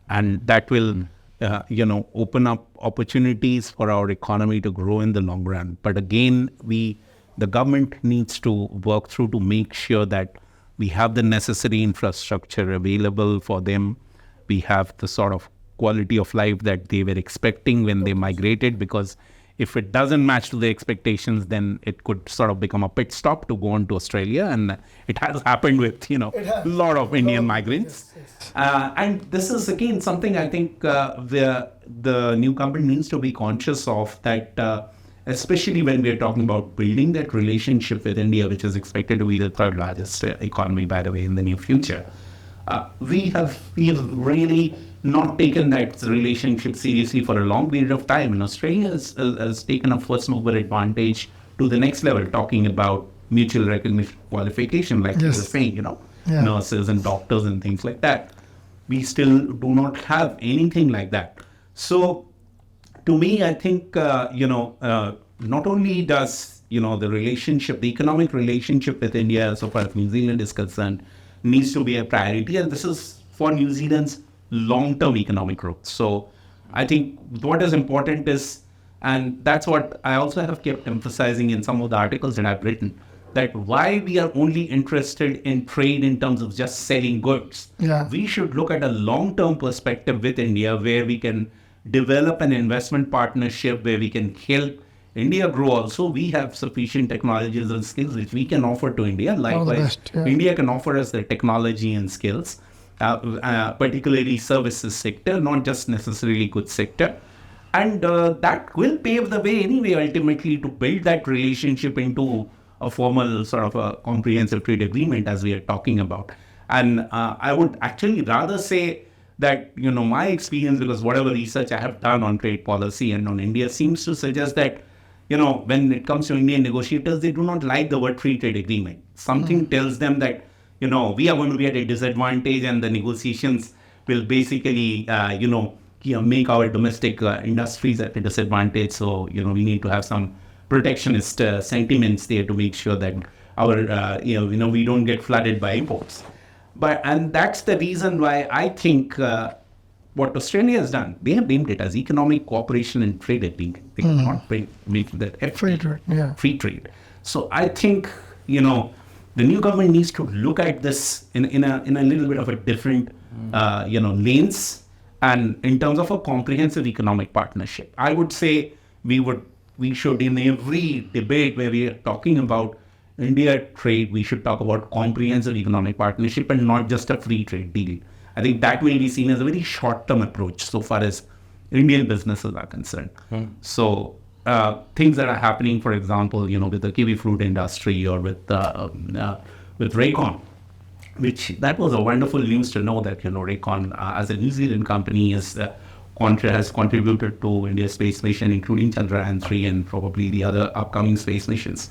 And that will open up opportunities for our economy to grow in the long run. But again, the government needs to work through to make sure that we have the necessary infrastructure available for them. We have the sort of quality of life that they were expecting when they migrated, because if it doesn't match to the expectations, then it could sort of become a pit stop to go on to Australia. And it has happened with, a lot of Indian migrants. Yes. And this is, again, something I think the new government needs to be conscious of, that especially when we're talking about building that relationship with India, which is expected to be the third largest economy, by the way, in the near future. we have really not taken that relationship seriously for a long period of time. And Australia has taken a first mover advantage to the next level, talking about mutual recognition qualification, like you were saying, nurses and doctors and things like that. We still do not have anything like that. So to me, I think, not only does, the economic relationship with India, so far as New Zealand is concerned, needs to be a priority. And this is for New Zealand's long-term economic growth. So I think what is important is, and that's what I also have kept emphasizing in some of the articles that I've written, that why we are only interested in trade in terms of just selling goods. We should look at a long-term perspective with India where we can develop an investment partnership where we can help India grow also. We have sufficient technologies and skills which we can offer to India. Likewise, India can offer us the technology and skills, particularly services sector, not just necessarily goods sector. And that will pave the way anyway, ultimately, to build that relationship into a formal sort of a comprehensive trade agreement as we are talking about. And I would actually rather say that, my experience, because whatever research I have done on trade policy and on India seems to suggest that, when it comes to Indian negotiators, they do not like the word free trade agreement. Something tells them that, we are going to be at a disadvantage and the negotiations will basically, make our domestic industries at a disadvantage. So, we need to have some protectionist sentiments there to make sure that our, we don't get flooded by imports. And that's the reason why I think what Australia has done, they have named it as economic cooperation and trade agreement. They cannot make that free trade. So I think, the new government needs to look at this in a little bit of a different, lanes, and in terms of a comprehensive economic partnership. I would say we should, in every debate where we are talking about India trade, we should talk about comprehensive economic partnership and not just a free trade deal. I think that will be seen as a very short-term approach so far as Indian businesses are concerned. So things that are happening, for example, with the kiwi fruit industry or with Raycon, which that was a wonderful news to know that, Raycon as a New Zealand company has contributed to India's space mission, including Chandrayaan-3 and probably the other upcoming space missions.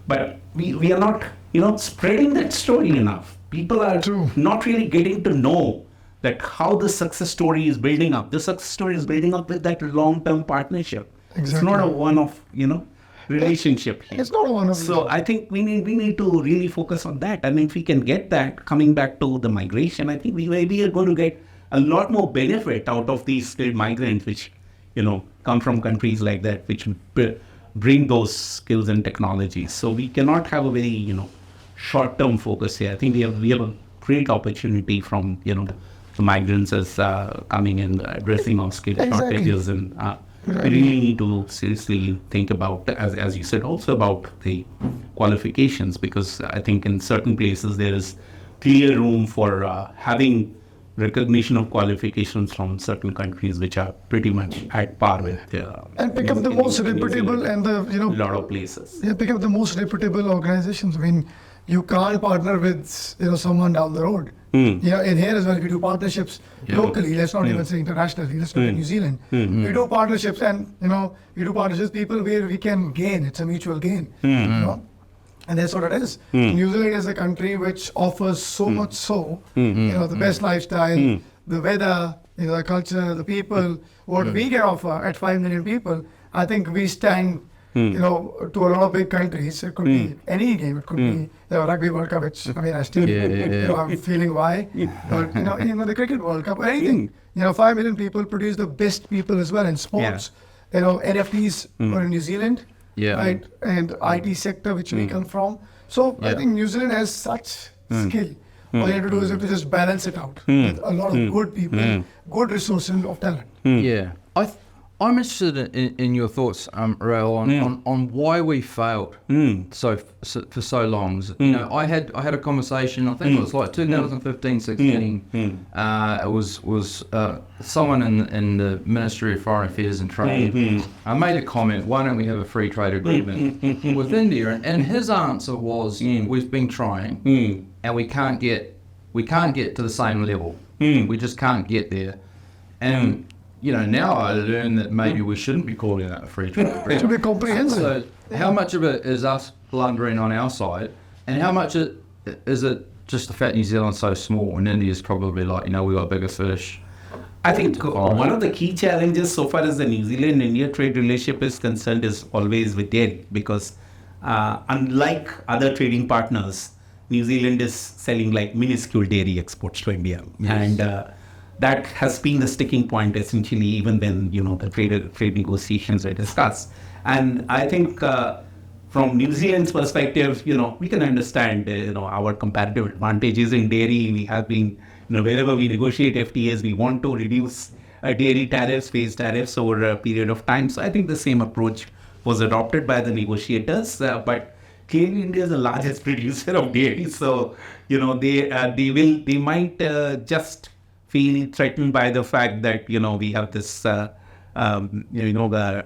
But we are not, spreading that story enough. People are not really getting to know that how the success story is building up. The success story is building up with that long-term partnership. Exactly. It's not a one-off, relationship here. It's not a one-off. So I think we need to really focus on that. And if we can get that, coming back to the migration, I think we are going to get a lot more benefit out of these skilled migrants, which, come from countries like that, which bring those skills and technologies. So we cannot have a very, short-term focus here. I think we have a great opportunity from, the migrants as coming and addressing our skill shortages. And we really need to seriously think about, as you said, also about the qualifications, because I think in certain places there is clear room for having recognition of qualifications from certain countries which are pretty much at par with and pick up the most reputable and the a lot of places. Pick up the most reputable organizations. I mean, you can't partner with someone down the road. In here as well, we do partnerships locally. Let's not even say internationally. Let's look at New Zealand. We do partnerships, and we do partnerships people where we can gain. It's a mutual gain. And that's what it is. New Zealand is a country which offers so much the best lifestyle, the weather, the culture, the people. What we can offer at 5 million people, I think we stand, to a lot of big countries. It could be any game. It could be the Rugby World Cup, which, I mean, I still, I'm feeling why. But, the Cricket World Cup, anything. 5 million people produce the best people as well in sports. NFTs are in New Zealand. Right, and IT sector which we come from. So I think New Zealand has such skill. All you have to do is you have to just balance it out with a lot of good people, good resources of talent. I'm interested in your thoughts, Rahul, on why we failed for so long. I had a conversation. I think it was like 2015-16. It was someone in the Ministry of Foreign Affairs and Trade. I made a comment. Why don't we have a free trade agreement with India? And his answer was, we've been trying, and we can't get we can't get to the same level. We just can't get there. And now I learn that maybe we shouldn't be calling it a free trade agreement. It should be comprehensive. So how much of it is us blundering on our side, and how much is it just the fact New Zealand's so small and India's probably like, we got bigger fish? I think one of the key challenges so far as the New Zealand-India trade relationship is concerned is always with dairy, because unlike other trading partners, New Zealand is selling like minuscule dairy exports to India. Yes. And that has been the sticking point essentially even when, the trade negotiations were discussed. And I think from New Zealand's perspective, we can understand, our comparative advantages in dairy. We have been, wherever we negotiate FTAs, we want to reduce dairy tariffs, phase tariffs over a period of time. So I think the same approach was adopted by the negotiators. But clearly, India is the largest producer of dairy. So, they might just feel threatened by the fact that, we have this, the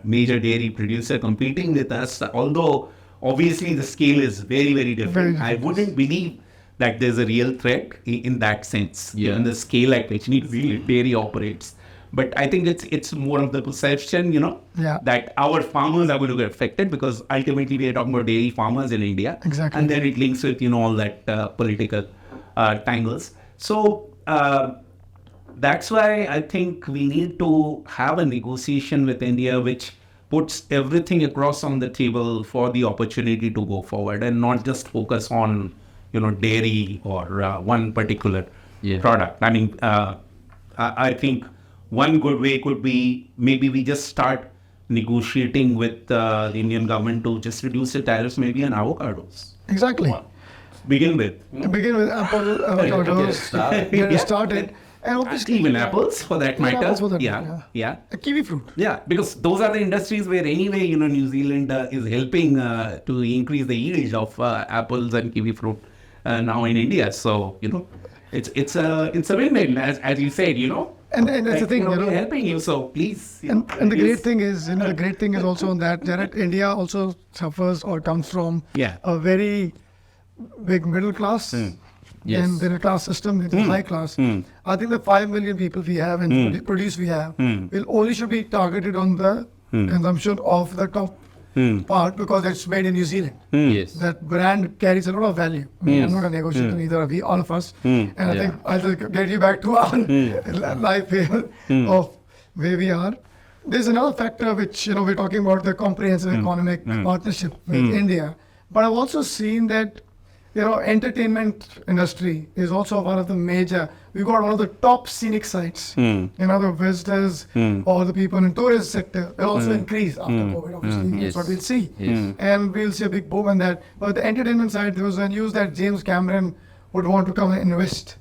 major dairy producer competing with us. Although, obviously, the scale is very, very different. I wouldn't believe that there's a real threat in that sense, given the scale at which dairy operates. But I think it's more of the perception, that our farmers are going to get affected, because ultimately we are talking about dairy farmers in India. Exactly. And then it links with, all that political tangles. So that's why I think we need to have a negotiation with India which puts everything across on the table for the opportunity to go forward, and not just focus on, dairy or one particular product. I mean, I think one good way could be maybe we just start negotiating with the Indian government to just reduce the tariffs maybe on avocados. Exactly. Begin with apple, avocados, get started. And obviously, even apples for that matter. Yeah. A kiwi fruit. Yeah, because those are the industries where anyway, New Zealand is helping to increase the yield of apples and kiwi fruit now in India. So, it's a win-win, as you said, And that's the thing, we're helping you, so please. And the great thing is, the great thing is also on that, Jarrod, India also suffers or comes from a very big middle class. Yes. And then a class system, it's a high class. I think the 5 million people we have and produce we have will only should be targeted on the consumption of the top part, because it's made in New Zealand. Yes. That brand carries a lot of value. I mean, I'm not a negotiator, neither are we, all of us. And I think I'll just get you back to our life here of where we are. There's another factor which, we're talking about the comprehensive economic partnership with India. But I've also seen that entertainment industry is also one of the major. We've got one of the top scenic sites. The visitors or the people in tourist sector will also increase after COVID, obviously. That's what we'll see. And we'll see a big boom in that. But the entertainment side, there was a news that James Cameron would want to come and invest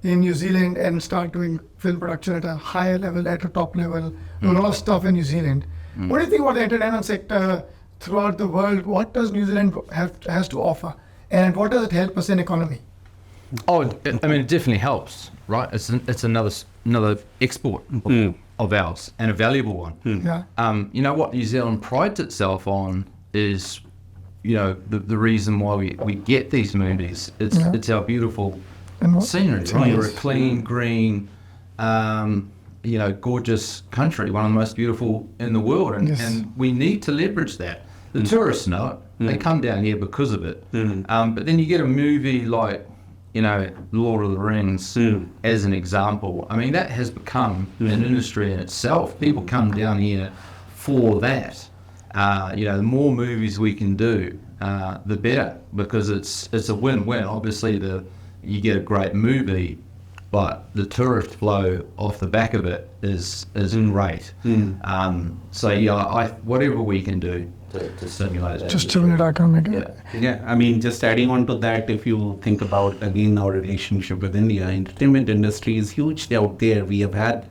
in New Zealand and start doing film production at a higher level, at a top level. Do a lot of stuff in New Zealand. What do you think about the entertainment sector throughout the world? What does New Zealand has to offer? And what does it help us in economy? Oh, I mean, it definitely helps, right? It's another export of ours, and a valuable one. What New Zealand prides itself on is, the reason why we get these movies. It's our beautiful scenery, right? We're a clean, green, gorgeous country, one of the most beautiful in the world, and we need to leverage that. The tourists know it. They come down here because of it. But then you get a movie like, Lord of the Rings as an example. I mean, that has become an industry in itself. People come down here for that. The more movies we can do, the better, because it's a win-win. Obviously, you get a great movie, but the tourist flow off the back of it is great. Whatever we can do to stimulate that. Just stimulate our economy. Yeah, I mean, just adding on to that, if you think about, again, our relationship with India, entertainment industry is huge out there. We have had,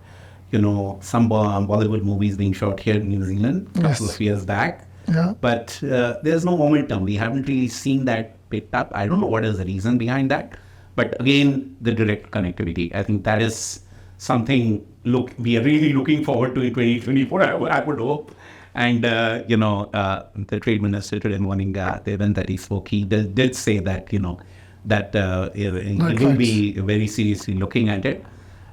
some Bollywood movies being shot here in New Zealand a couple of years back. But there's no momentum. We haven't really seen that picked up. I don't know what is the reason behind that. But again, the direct connectivity. I think that is something we are really looking forward to in 2024, I would hope. And, the trade minister today morning, the event that he spoke, he did say that, that he will be very seriously looking at it.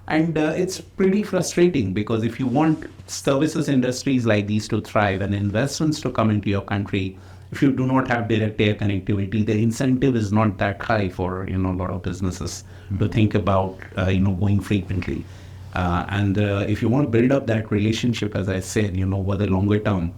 And it's pretty frustrating because if you want services industries like these to thrive and investments to come into your country, if you do not have direct air connectivity, the incentive is not that high for a lot of businesses to think about going frequently. And if you want to build up that relationship, as I said, over the longer term,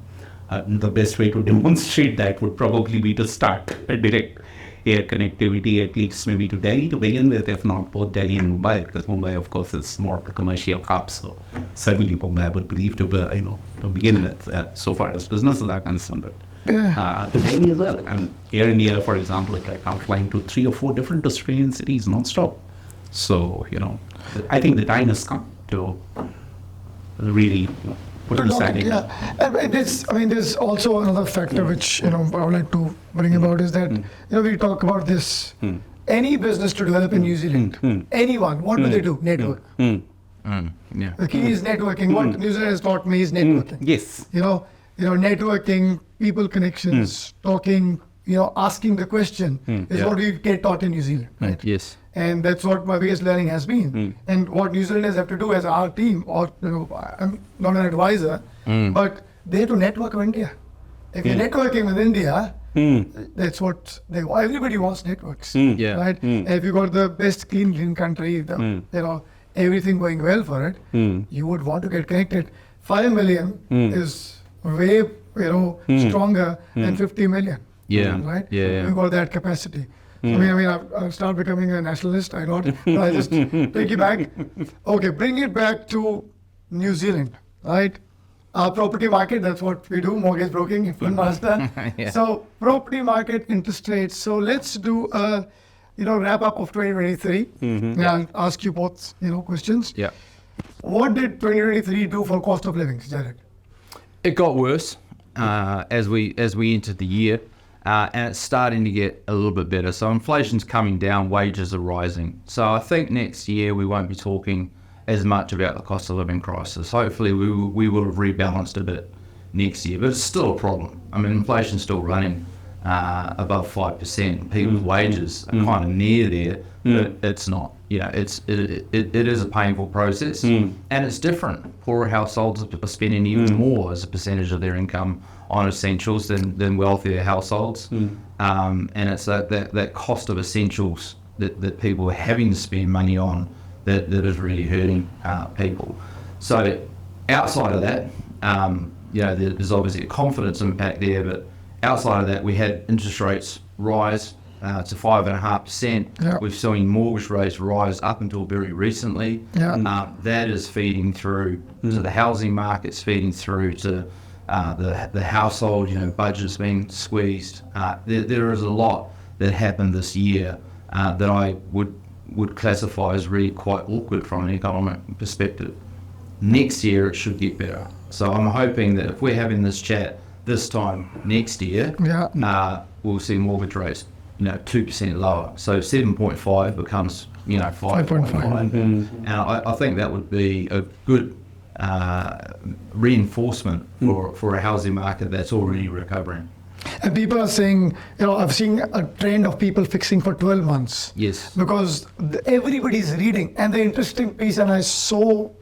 the best way to demonstrate that would probably be to start a direct air connectivity, at least maybe to Delhi to begin with, if not both Delhi and Mumbai, because Mumbai, of course, is more of a commercial hub. So certainly Mumbai, I would believe to begin with, so far as businesses are concerned. But to Delhi as well. And Air India, for example, I'm flying to 3 or 4 different Australian cities non-stop. So, I think the time has come to really put aside. And there's also another factor which, I would like to bring about is that, we talk about this. Any business to develop in New Zealand, anyone, what do they do? Network. Yeah. The key is networking. What New Zealand has taught me is networking. Yes. Networking, people connections, talking, asking the question is what we get taught in New Zealand, right? Yes. And that's what my biggest learning has been. And what New Zealanders have to do as our team, or I'm not an advisor, but they have to network with India. If you're networking with India, that's what everybody wants networks, right? And if you got the best clean country, everything going well for it, you would want to get connected. 5 million is way stronger than 50 million. Right? We've got that capacity. So, I'll start becoming a nationalist. I got, I just take it back. Okay, bring it back to New Zealand, right? Our property market, that's what we do, mortgage broking, if one master. So, property market, interest rates. So, let's do a, wrap up of 2023. And I'll ask you both, questions. Yeah. What did 2023 do for cost of living, Jarrod? It got worse as we entered the year. And it's starting to get a little bit better. So inflation's coming down, wages are rising. So I think next year we won't be talking as much about the cost of living crisis. Hopefully we will have rebalanced a bit next year, but it's still a problem. Inflation's still running above 5%. People's wages are kind of near there, but it's not. It is a painful process, and it's different. Poorer households are spending even more as a percentage of their income on essentials than wealthier households, and it's that cost of essentials that people are having to spend money on that is really hurting people. So outside of that, there's obviously a confidence impact there, but outside of that, we had interest rates rise to 5.5%. We've seen mortgage rates rise up until very recently. That is feeding through to the housing markets, feeding through to the household, budgets being squeezed. There is a lot that happened this year that I would classify as really quite awkward from an economic perspective. Next year it should get better. So I'm hoping that if we're having this chat this time next year, we'll see mortgage rates 2% lower. So 7.5 becomes 5.5. And I think that would be a good reinforcement for a housing market that's already recovering. And people are saying, I've seen a trend of people fixing for 12 months. Yes. Because everybody's reading. And the interesting piece, and I so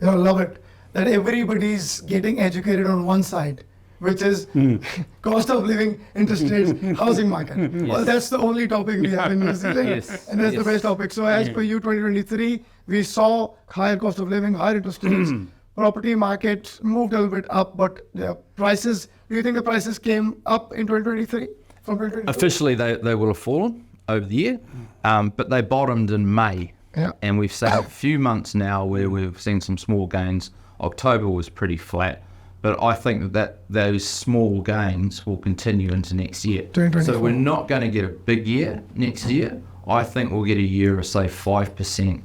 love it, that everybody's getting educated on one side, which is cost of living, interest rates, housing market. Well, that's the only topic we have in New Zealand. And that's the best topic. So as per you, 2023, we saw higher cost of living, higher interest rates. Property market moved a little bit up, but the prices, do you think the prices came up in 2023 from 2022? Officially, they will have fallen over the year, but they bottomed in May. And we've seen a few months now where we've seen some small gains. October was pretty flat, but I think that those small gains will continue into next year. So we're not going to get a big year next year. I think we'll get a year of, say, 5%,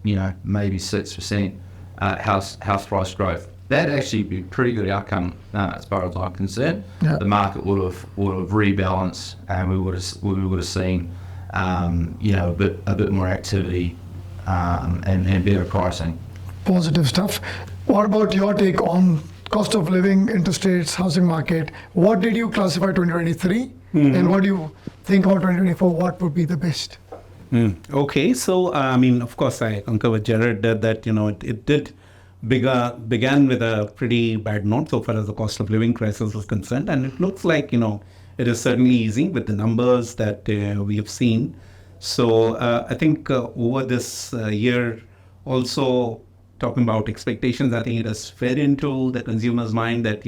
maybe 6%. House price growth. That'd actually be a pretty good outcome as far as I'm concerned. The market would have rebalanced, and we would have seen a bit more activity and better pricing. Positive stuff. What about your take on cost of living, interest rates, housing market? What did you classify 2023, And what do you think about 2024? What would be the best? Okay, so I mean, of course, I concur with Jarrod that it did began with a pretty bad note so far as the cost of living crisis was concerned, and it looks like it is certainly easing with the numbers that we have seen. So I think over this year, also talking about expectations, I think it has fed into the consumer's mind that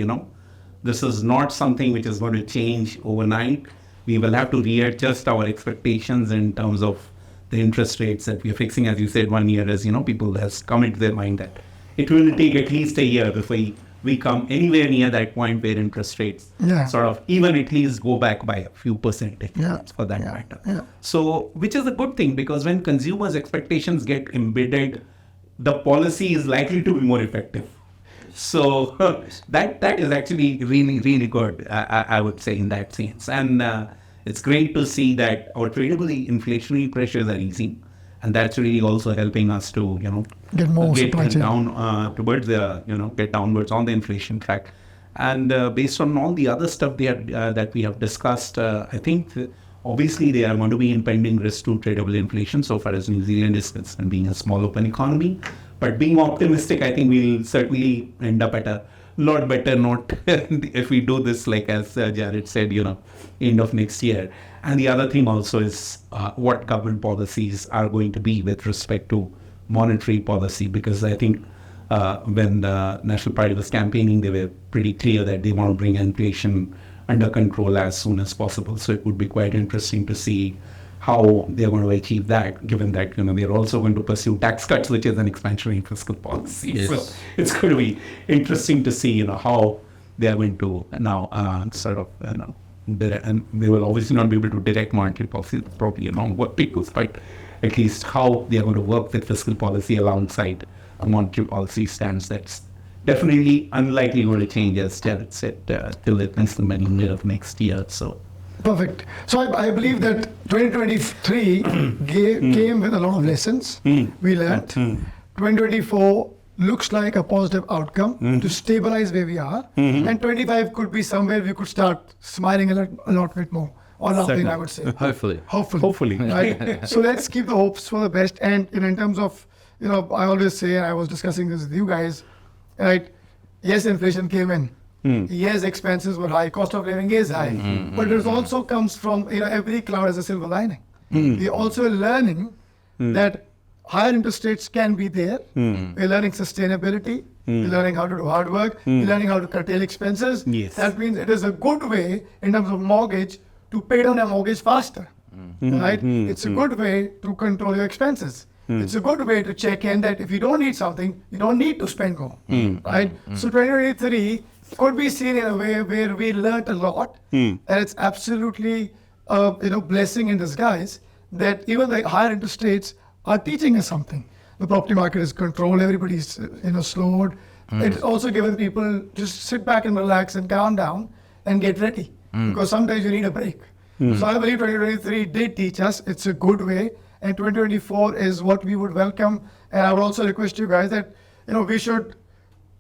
this is not something which is going to change overnight. We will have to readjust our expectations in terms of the interest rates that we are fixing. As you said, 1 year, as people has come into their mind that it will take at least a year before we come anywhere near that point where interest rates sort of even at least go back by a few percentage points for that matter. Yeah. So, which is a good thing, because when consumers' expectations get embedded, the policy is likely to be more effective. So that is actually really, really good, I would say, in that sense. And it's great to see that our tradable inflationary pressures are easing. And that's really also helping us to, get more get supply chain down towards the, get downwards on the inflation track. And based on all the other stuff that we have discussed, I think obviously there are going to be impending risks to tradable inflation so far as New Zealand is concerned, being a small open economy. But being optimistic, I think we'll certainly end up at a lot better note if we do this, like as Jarrod said, end of next year. And the other thing also is what government policies are going to be with respect to monetary policy, because I think when the National Party was campaigning, they were pretty clear that they want to bring inflation under control as soon as possible. So it would be quite interesting to see how they're going to achieve that, given that they're also going to pursue tax cuts, which is an expansionary fiscal policy. Yes. So it's going to be interesting to see how they are going to now sort of and they will obviously not be able to direct monetary policy probably along what people's, but at least how they are going to work with fiscal policy alongside a monetary policy stance that's definitely unlikely going to change, as Jarrod said, till at least the middle of next year. So. Perfect. So I believe that 2023 came with a lot of lessons we learned. 2024 looks like a positive outcome to stabilize where we are. And 25 could be somewhere we could start smiling a lot bit more. Or laughing, I would say. Hopefully. Right? So let's keep the hopes for the best. And in terms of, I always say, and I was discussing this with you guys, right? Yes, inflation came in. Yes, expenses were high, cost of living is high, but it also comes from, every cloud has a silver lining. We're also learning that higher interest rates can be there. We're learning sustainability. We're learning how to do hard work. We're learning how to curtail expenses. Yes. That means it is a good way in terms of mortgage to pay down a mortgage faster. Right? It's a good way to control your expenses. It's a good way to check in that if you don't need something, you don't need to spend more. Right? So 2023 could be seen in a way where we learned a lot, and it's absolutely blessing in disguise that even the higher interest rates are teaching us something. The property market is controlled, everybody's slowed. It's also given people just sit back and relax and calm down and get ready, because sometimes you need a break. So I believe 2023 did teach us. It's a good way, and 2024 is what we would welcome. And I would also request you guys that we should,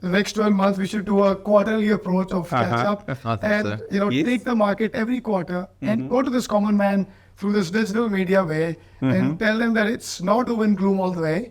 the next 12 months, we should do a quarterly approach of catch up and take the market every quarter and go to this common man through this digital media way and tell them that it's not doom and gloom all the way.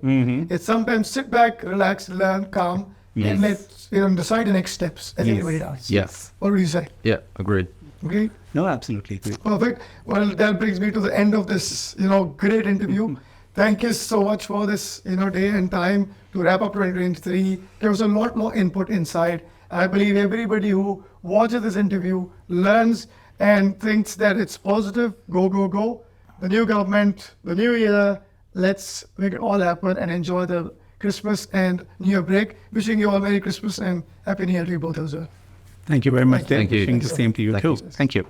It's sometimes sit back, relax, learn, calm, and let's decide the next steps as everybody does. Yes. What would you say? Yeah, agreed. Okay. No, absolutely agree. Perfect. Well, that brings me to the end of this great interview. Thank you so much for this day and time to wrap up 2023. There was a lot more input inside. I believe everybody who watches this interview learns and thinks that it's positive. Go, go, go. The new government, the new year. Let's make it all happen and enjoy the Christmas and New Year break. Wishing you all Merry Christmas and Happy New Year to you both as well. Thank you very much. Thank you. Wishing the same to you too. Thank you.